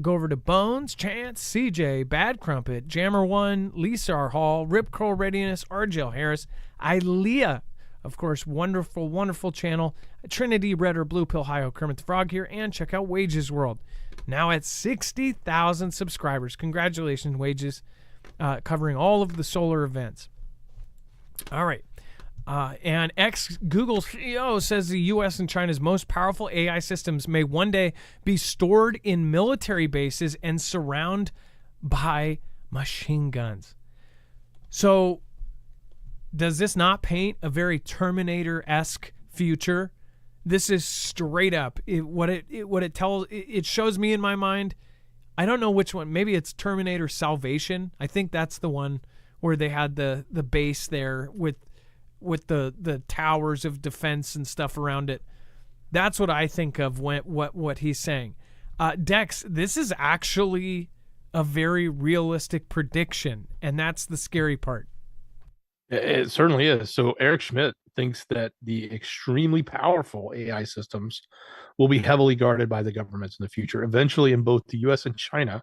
Go over to Bones, Chance, CJ, Bad Crumpet, Jammer1, Lisa R. Hall, Rip Curl Readiness, RJL Harris, Ilea, of course, wonderful channel, Trinity, Red or Blue Pill, Hio, Kermit the Frog here, and check out Wages World. Now at 60,000 subscribers. Congratulations, Wages, covering all of the solar events. All right. And ex-Google CEO says the U.S. and China's most powerful AI systems may one day be stored in military bases and surrounded by machine guns. So does this not paint a very Terminator-esque future? This is straight up. It shows me in my mind. I don't know which one. Maybe it's Terminator Salvation. I think that's the one where they had the base there with the towers of defense and stuff around it. That's what I think of when what he's saying. Dex, this is actually a very realistic prediction, and that's the scary part. It certainly is. So Eric Schmidt thinks that the extremely powerful AI systems will be heavily guarded by the governments in the future, eventually in both the U.S. and China.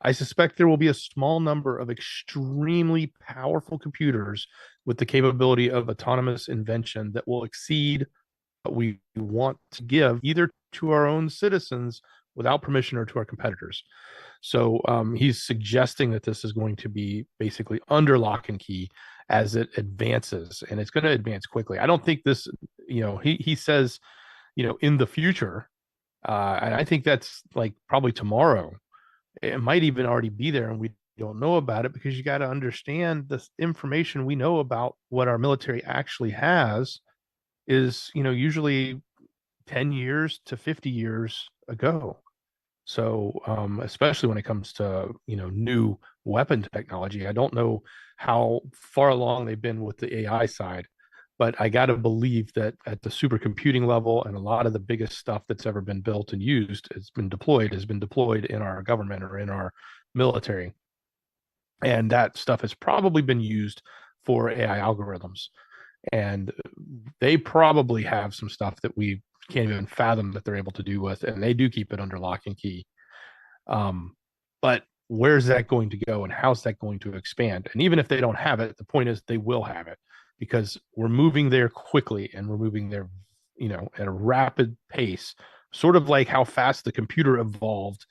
I suspect there will be a small number of extremely powerful computers with the capability of autonomous invention that will exceed what we want to give either to our own citizens without permission or to our competitors. So he's suggesting that this is going to be basically under lock and key as it advances, and it's going to advance quickly. I don't think this, he says, in the future, and I think that's like probably tomorrow. It might even already be there and we don't know about it, because you got to understand the information we know about what our military actually has is, usually 10 years to 50 years ago. So especially when it comes to, new weapon technology, I don't know how far along they've been with the AI side, but I got to believe that at the supercomputing level and a lot of the biggest stuff that's ever been built and used has been deployed in our government or in our military. And that stuff has probably been used for AI algorithms. And they probably have some stuff that we can't even fathom that they're able to do with, and they do keep it under lock and key. But where's that going to go, and how's that going to expand? And even if they don't have it, the point is they will have it, because we're moving there quickly, and we're moving there, at a rapid pace, sort of like how fast the computer evolved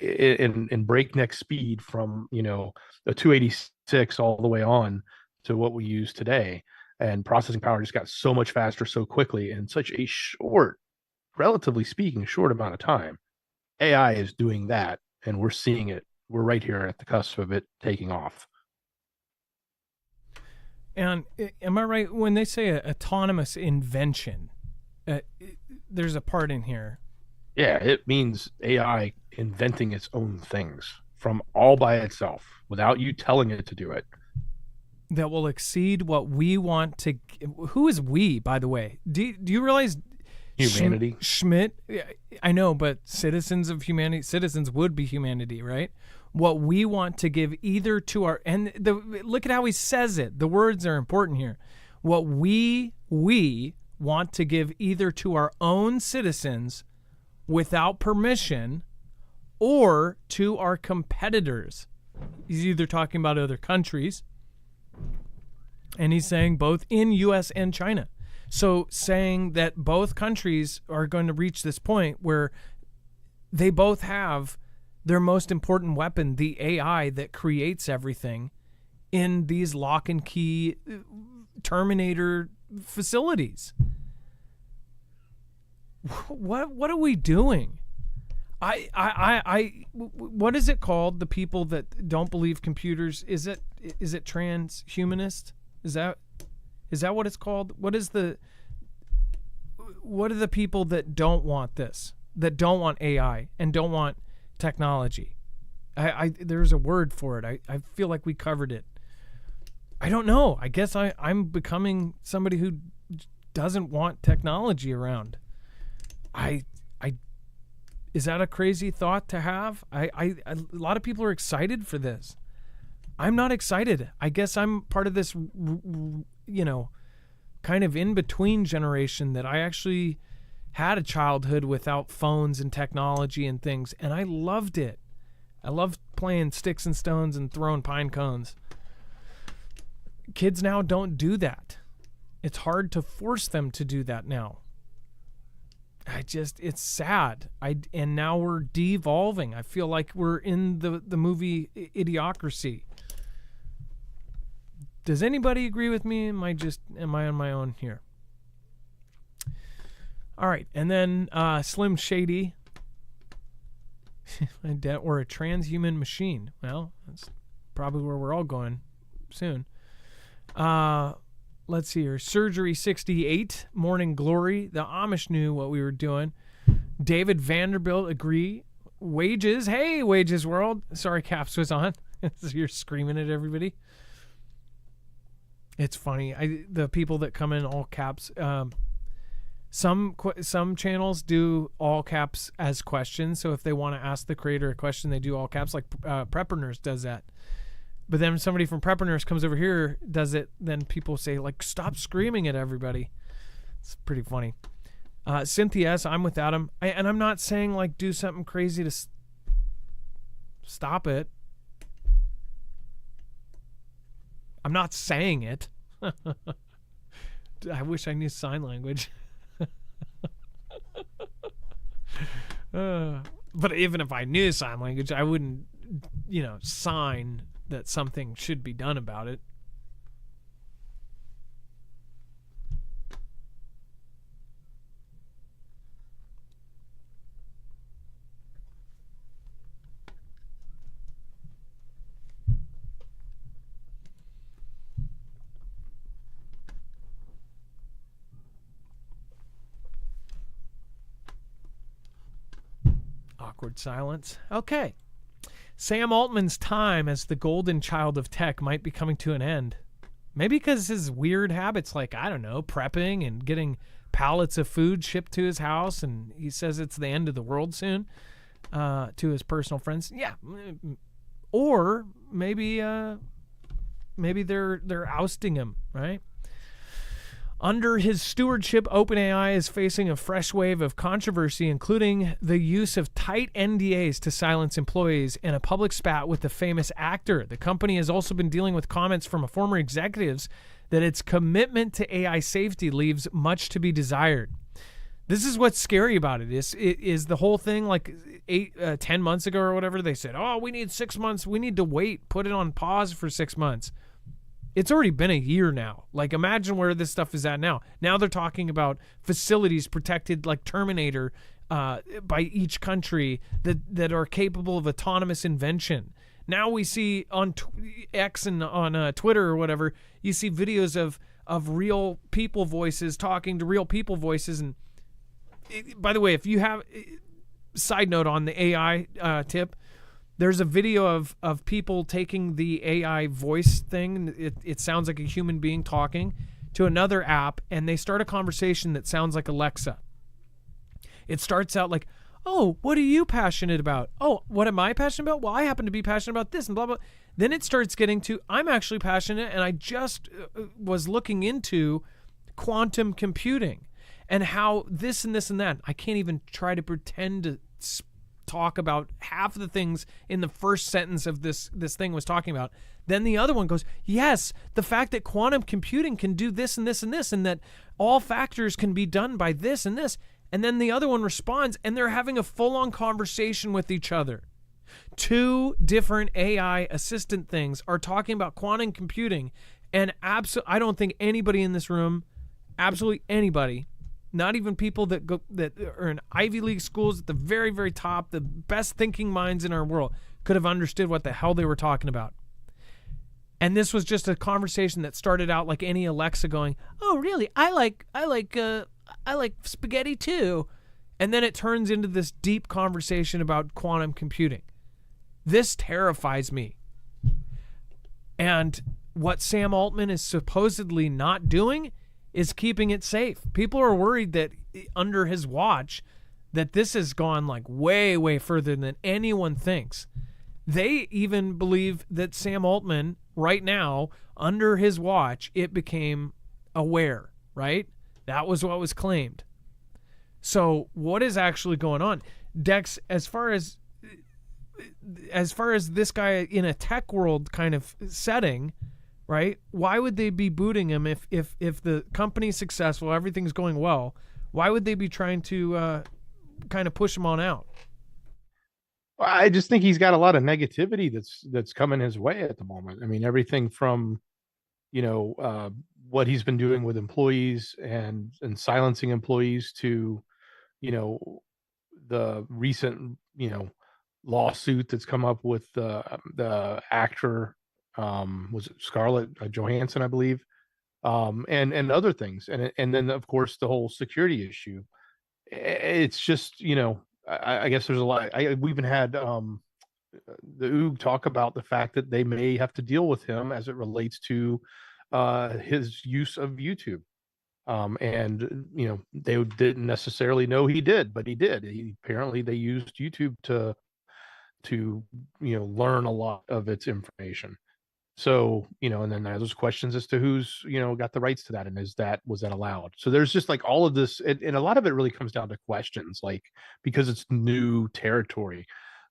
in breakneck speed from, a 286 six all the way on to what we use today. And processing power just got so much faster so quickly in such a short, relatively speaking, short amount of time. AI is doing that, and we're seeing it. We're right here at the cusp of it taking off. And am I right when they say autonomous invention? There's a part in here. Yeah, it means AI inventing its own things from all by itself without you telling it to do it. That will exceed what we want to. Who is we, by the way? Do you realize Humanity. Schmidt, I know, but citizens of humanity, citizens would be humanity, right? What we want to give either to our, and look at how he says it. The words are important here. What we want to give either to our own citizens without permission or to our competitors. He's either talking about other countries, and he's saying both in U.S. and China. So saying that both countries are going to reach this point where they both have their most important weapon, the AI that creates everything, in these lock and key Terminator facilities. What are we doing? What is it called? The people that don't believe computers, is it transhumanist? Is that what it's called? What are the people that don't want this, that don't want AI and don't want technology? There's a word for it. I feel like we covered it. I don't know. I guess I'm becoming somebody who doesn't want technology around. Is that a crazy thought to have? A lot of people are excited for this. I'm not excited. I guess I'm part of this, kind of in-between generation that I actually had a childhood without phones and technology and things, and I loved it. I loved playing sticks and stones and throwing pine cones. Kids now don't do that. It's hard to force them to do that now. It's sad. And now we're devolving. I feel like we're in the movie Idiocracy. Does anybody agree with me? Am I on my own here? All right. And then Slim Shady. Or a transhuman machine. Well, that's probably where we're all going soon. Let's see here. Surgery 68, Morning Glory. The Amish knew what we were doing. David Vanderbilt agree. Wages. Hey, Wages World. Sorry, Caps was on. You're screaming at everybody. It's funny. The people that come in all caps. Some channels do all caps as questions. So if they want to ask the creator a question, they do all caps. Like Prepper Nurse does that. But then somebody from Prepper Nurse comes over here, does it. Then people say, like, stop screaming at everybody. It's pretty funny. Cynthia S., I'm with Adam. And I'm not saying, like, do something crazy to stop it. I'm not saying it. I wish I knew sign language. But even if I knew sign language, I wouldn't, sign that something should be done about it. Awkward silence. Okay. Sam Altman's time as the golden child of tech might be coming to an end. Maybe because his weird habits, like, I don't know, prepping and getting pallets of food shipped to his house, and he says it's the end of the world soon, to his personal friends. Yeah. Or maybe they're ousting him, right? Under his stewardship, OpenAI is facing a fresh wave of controversy, including the use of tight NDAs to silence employees and a public spat with the famous actor. The company has also been dealing with comments from former executives that its commitment to AI safety leaves much to be desired. This is what's scary about it is the whole thing, like, 10 months ago or whatever, they said, oh, we need 6 months. We need to wait, put it on pause for 6 months. It's already been a year now. Like, imagine where this stuff is at now. Now they're talking about facilities protected like Terminator by each country that are capable of autonomous invention. Now we see on X and on Twitter or whatever, you see videos of real people voices talking to real people voices. And by the way, if you have, side note on the AI tip, there's a video of people taking the AI voice thing. It sounds like a human being talking to another app, and they start a conversation that sounds like Alexa. It starts out like, oh, what are you passionate about? Oh, what am I passionate about? Well, I happen to be passionate about this and blah, blah. Then it starts getting to, I'm actually passionate, and I just was looking into quantum computing and how this and this and that. I can't even try to pretend to talk about half of the things in the first sentence of this thing was talking about. Then the other one goes, yes, the fact that quantum computing can do this and this and this, and that all factors can be done by this and this. And then the other one responds, and they're having a full-on conversation with each other. Two different AI assistant things are talking about quantum computing, and I don't think anybody in this room, absolutely anybody, not even people that are in Ivy League schools at the very, very top, the best thinking minds in our world, could have understood what the hell they were talking about. And this was just a conversation that started out like any Alexa going, "Oh, really? I like spaghetti too." And then it turns into this deep conversation about quantum computing. This terrifies me. And what Sam Altman is supposedly not doing is keeping it safe. People are worried that under his watch that this has gone like way, way further than anyone thinks. They even believe that Sam Altman right now, under his watch, it became aware, right? That was what was claimed. So what is actually going on? Dex, as far as this guy in a tech world kind of setting, right? Why would they be booting him if the company's successful, everything's going well? Why would they be trying to kind of push him on out? I just think he's got a lot of negativity that's coming his way at the moment. I mean, everything from, what he's been doing with employees and silencing employees to, the recent, lawsuit that's come up with the actor, was it Scarlett Johansson, I believe, and other things, and then of course the whole security issue. It's just, I guess there's a lot. We even had the OOG talk about the fact that they may have to deal with him as it relates to his use of YouTube. And they didn't necessarily know he did, but he did. Apparently they used YouTube to learn a lot of its information. So, and then there's questions as to who's, got the rights to that, and was that allowed? So there's just like all of this, and a lot of it really comes down to questions, like, because it's new territory.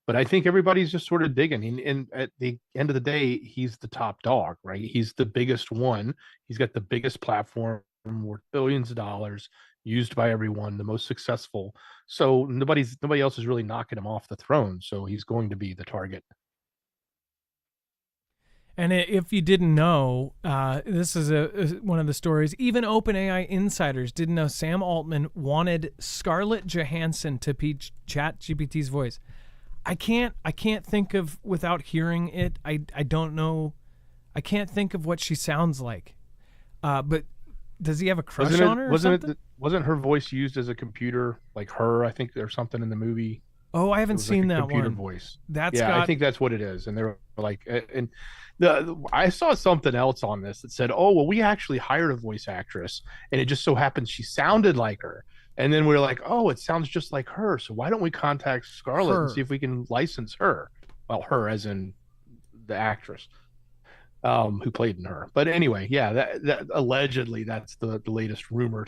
But I think everybody's just sort of digging. And at the end of the day, he's the top dog, right? He's the biggest one. He's got the biggest platform, worth billions of dollars, used by everyone, the most successful. So nobody else is really knocking him off the throne. So he's going to be the target. And if you didn't know, this is one of the stories. Even OpenAI insiders didn't know Sam Altman wanted Scarlett Johansson to be ChatGPT's voice. I can't think of, without hearing it, I don't know. I can't think of what she sounds like. But does he have a crush on her? Wasn't her voice used as a computer, like Her, I think, or something in the movie? Oh, I haven't seen that computer one. Voice. I think that's what it is. And they're like, and I saw something else on this that said, oh, well, we actually hired a voice actress, and it just so happens she sounded like her. And then we're like, oh, it sounds just like her. So why don't we contact Scarlett and see if we can license her? Well, her as in the actress who played in Her. But anyway, yeah, that allegedly that's the latest rumor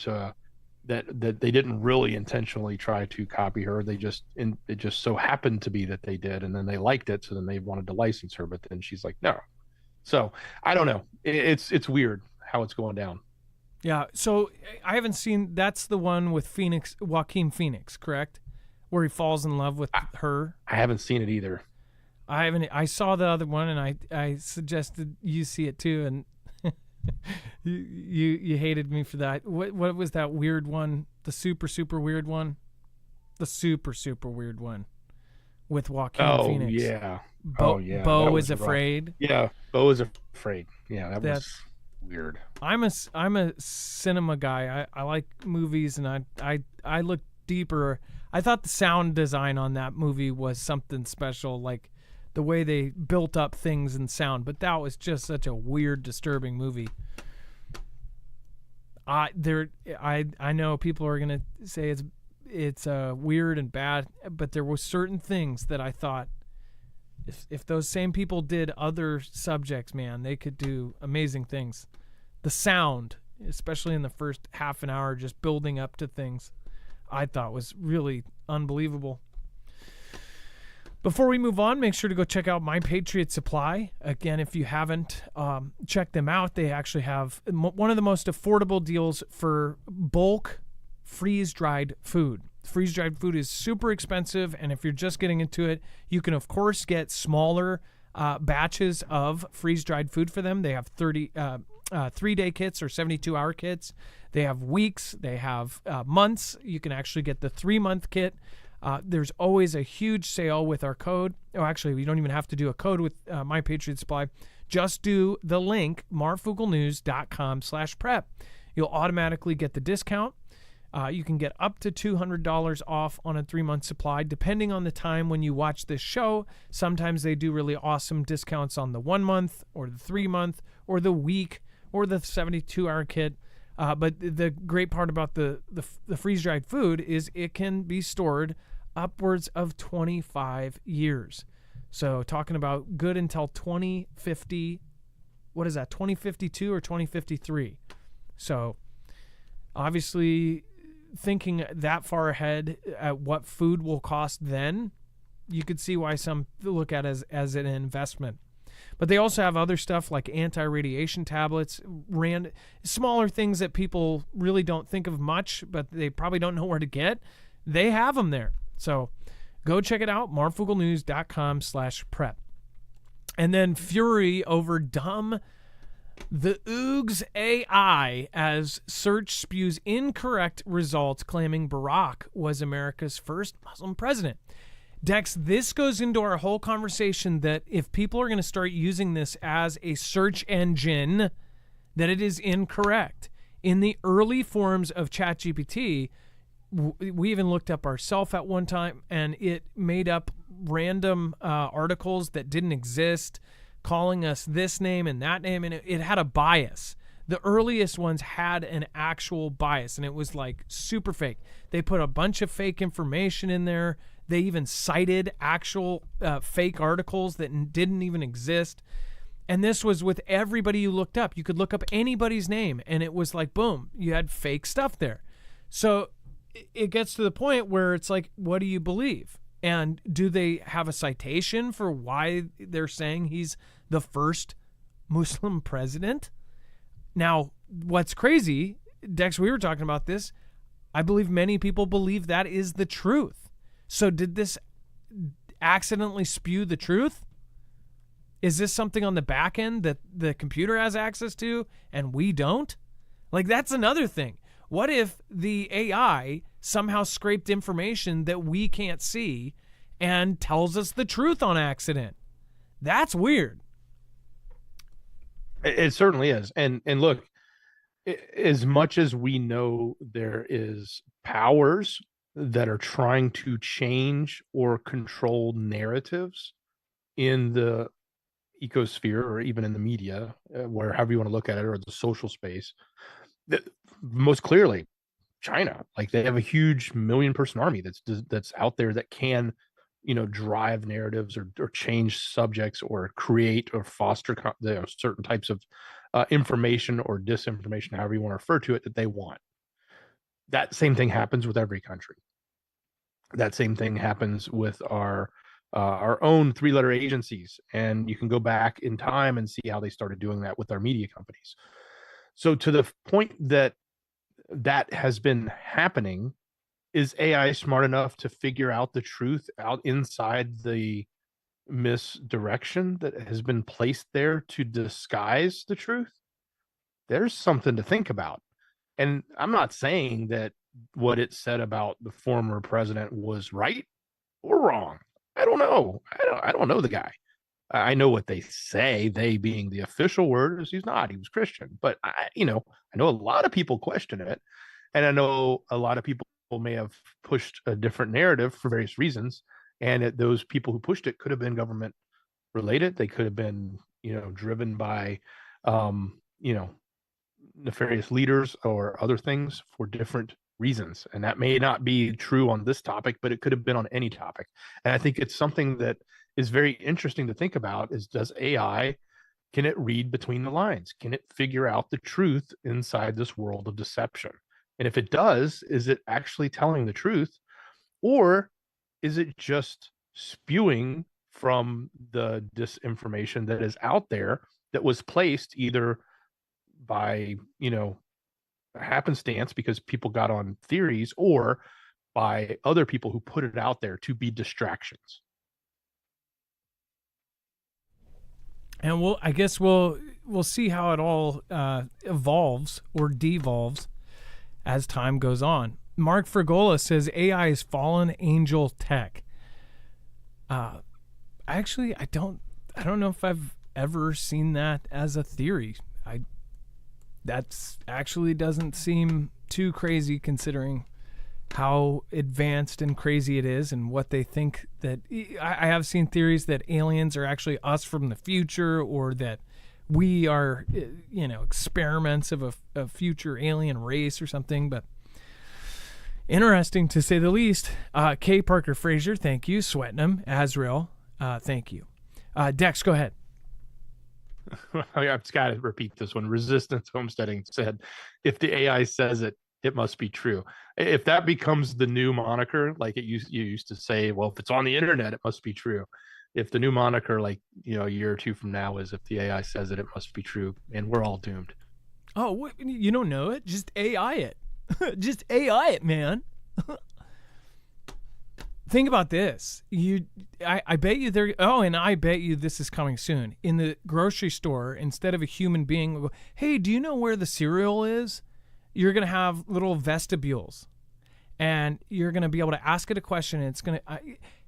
that they didn't really intentionally try to copy her. It just so happened to be that they did, and then they liked it, so then they wanted to license her. But then she's like, no. So I don't know. It's weird how it's going down. Yeah, so I haven't seen. That's the one with Joaquin Phoenix, correct? where he falls in love with her. I haven't seen it either. I haven't. I saw the other one, and I suggested you see it too, and you hated me for that. What was that weird one? The super weird one. The super weird one with Joaquin Phoenix. Yeah. Yeah. Beau is Afraid. Yeah, Beau is Afraid. Yeah, that was weird. I'm a cinema guy. I like movies, and I look deeper. I thought the sound design on that movie was something special, like the way they built up things and sound. But that was just such a weird, disturbing movie. I know people are gonna say it's weird and bad, but there were certain things that I thought if those same people did other subjects, man, they could do amazing things. The sound, especially in the first half an hour, just building up to things, I thought was really unbelievable. Before we move on, make sure to go check out My Patriot Supply. Again, if you haven't checked them out, they actually have one of the most affordable deals for bulk freeze-dried food. Freeze-dried food is super expensive, and if you're just getting into it, you can, of course, get smaller batches of freeze-dried food for them. They have 3-day kits or 72-hour kits. They have weeks. They have months. You can actually get the 3-month kit. There's always a huge sale with our code. Oh, actually, you don't even have to do a code with My Patriot Supply. Just do the link, marfooglenews.com/prep. You'll automatically get the discount. You can get up to $200 off on a 3-month supply, depending on the time when you watch this show. Sometimes they do really awesome discounts on the 1 month or the 3 month or the week or the 72-hour kit. But the great part about the freeze-dried food is it can be stored upwards of 25 years. So talking about good until 2050, what is that, 2052 or 2053? So obviously thinking that far ahead at what food will cost then, you could see why some look at it as an investment. But they also have other stuff like anti-radiation tablets, smaller things that people really don't think of much, but they probably don't know where to get. They have them there. So go check it out, marfooglenews.com/prep. And then fury over the Oogs AI as search spews incorrect results claiming Barack was America's first Muslim president. Dex, this goes into our whole conversation that if people are going to start using this as a search engine, that it is incorrect. In the early forms of ChatGPT, we even looked up ourselves at one time, and it made up random articles that didn't exist, calling us this name and that name, and it had a bias. The earliest ones had an actual bias, and it was like super fake. They put a bunch of fake information in there. They even cited actual fake articles that didn't even exist. And this was with everybody you looked up. You could look up anybody's name, and it was like, boom, you had fake stuff there. So it gets to the point where it's like, what do you believe? And do they have a citation for why they're saying he's the first Muslim president? Now, what's crazy, Dex, we were talking about this. I believe many people believe that is the truth. So did this accidentally spew the truth? Is this something on the back end that the computer has access to and we don't? Like, that's another thing. What if the AI somehow scraped information that we can't see and tells us the truth on accident? That's weird. It certainly is. And look, as much as we know there is powers that are trying to change or control narratives in the ecosphere or even in the media, however you want to look at it, or the social space, that most clearly China, like they have a huge 1 million-person army that's out there that can, drive narratives or change subjects or create or foster certain types of information or disinformation, however you want to refer to it, that they want. That same thing happens with every country. That same thing happens with our own 3-letter agencies, and you can go back in time and see how they started doing that with our media companies. So to the point that has been happening, is AI smart enough to figure out the truth out inside the misdirection that has been placed there to disguise the truth? There's something to think about. And I'm not saying that what it said about the former president was right or wrong. I don't know. I don't know the guy. I know what they say, they being the official word is he's not. He was Christian. But I know a lot of people question it. And I know a lot of people may have pushed a different narrative for various reasons. And those people who pushed it could have been government related. They could have been, driven by, nefarious leaders or other things for different reasons. And that may not be true on this topic, but it could have been on any topic. And I think it's something that is very interesting to think about is, does AI, can it read between the lines? Can it figure out the truth inside this world of deception? And if it does, is it actually telling the truth, or is it just spewing from the disinformation that is out there that was placed either by, happenstance because people got on theories, or by other people who put it out there to be distractions? And I guess we'll see how it all evolves or devolves as time goes on. Mark Frigola says AI is fallen angel tech. Actually, I don't know if I've ever seen that as a theory. That's actually doesn't seem too crazy considering how advanced and crazy it is and what they think that I have seen theories that aliens are actually us from the future, or that we are, experiments of a future alien race or something. But interesting to say the least. K. Parker Fraser, thank you. Sweating Azrael, thank you. Dex, go ahead. I've got to repeat this one. Resistance Homesteading said, if the AI says it, it must be true. If that becomes the new moniker, like you used to say, well, if it's on the internet, it must be true. If the new moniker, like, a year or two from now is, if the AI says it, it must be true, and we're all doomed. Oh, you don't know it? Just AI it. Just AI it, man. Think about this. I bet you there. Oh, and I bet you this is coming soon. In the grocery store, instead of a human being will go, hey, do you know where the cereal is? You're going to have little vestibules, and you're going to be able to ask it a question. And it's going to,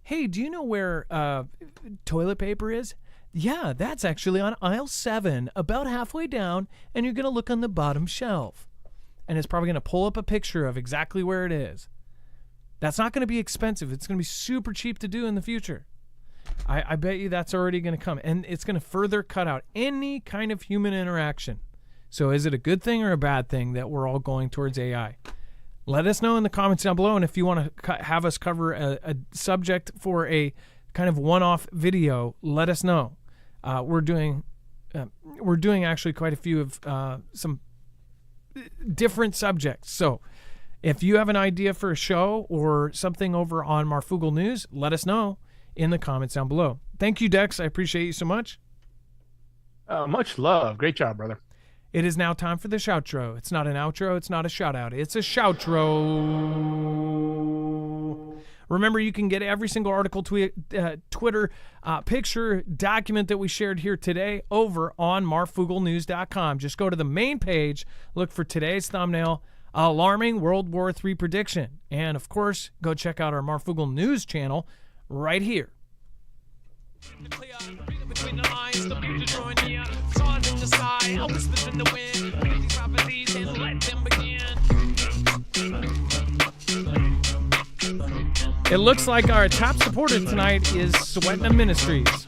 hey, do you know where toilet paper is? Yeah, that's actually on aisle 7, about halfway down, and you're going to look on the bottom shelf. And it's probably going to pull up a picture of exactly where it is. That's not going to be expensive. It's going to be super cheap to do in the future. I bet you that's already going to come. And it's going to further cut out any kind of human interaction. So is it a good thing or a bad thing that we're all going towards AI? Let us know in the comments down below. And if you want to have us cover a subject for a kind of one-off video, let us know. We're doing actually quite a few of some different subjects. So if you have an idea for a show or something over on Marfoogle News, let us know in the comments down below. Thank you, Dex. I appreciate you so much. Much love. Great job, brother. It is now time for the shoutro. It's not an outro. It's not a shout out. It's a shoutro. Remember, you can get every single article, Twitter, picture, document that we shared here today over on marfooglenews.com. Just go to the main page, look for today's thumbnail, alarming World War III prediction. And, of course, go check out our Marfoogle News channel right here. Between the lines, the future drawing near, stars in the sky, whispers in the wind, read these prophecies and let them begin. It looks like our top supporter tonight is Sweating Ministries.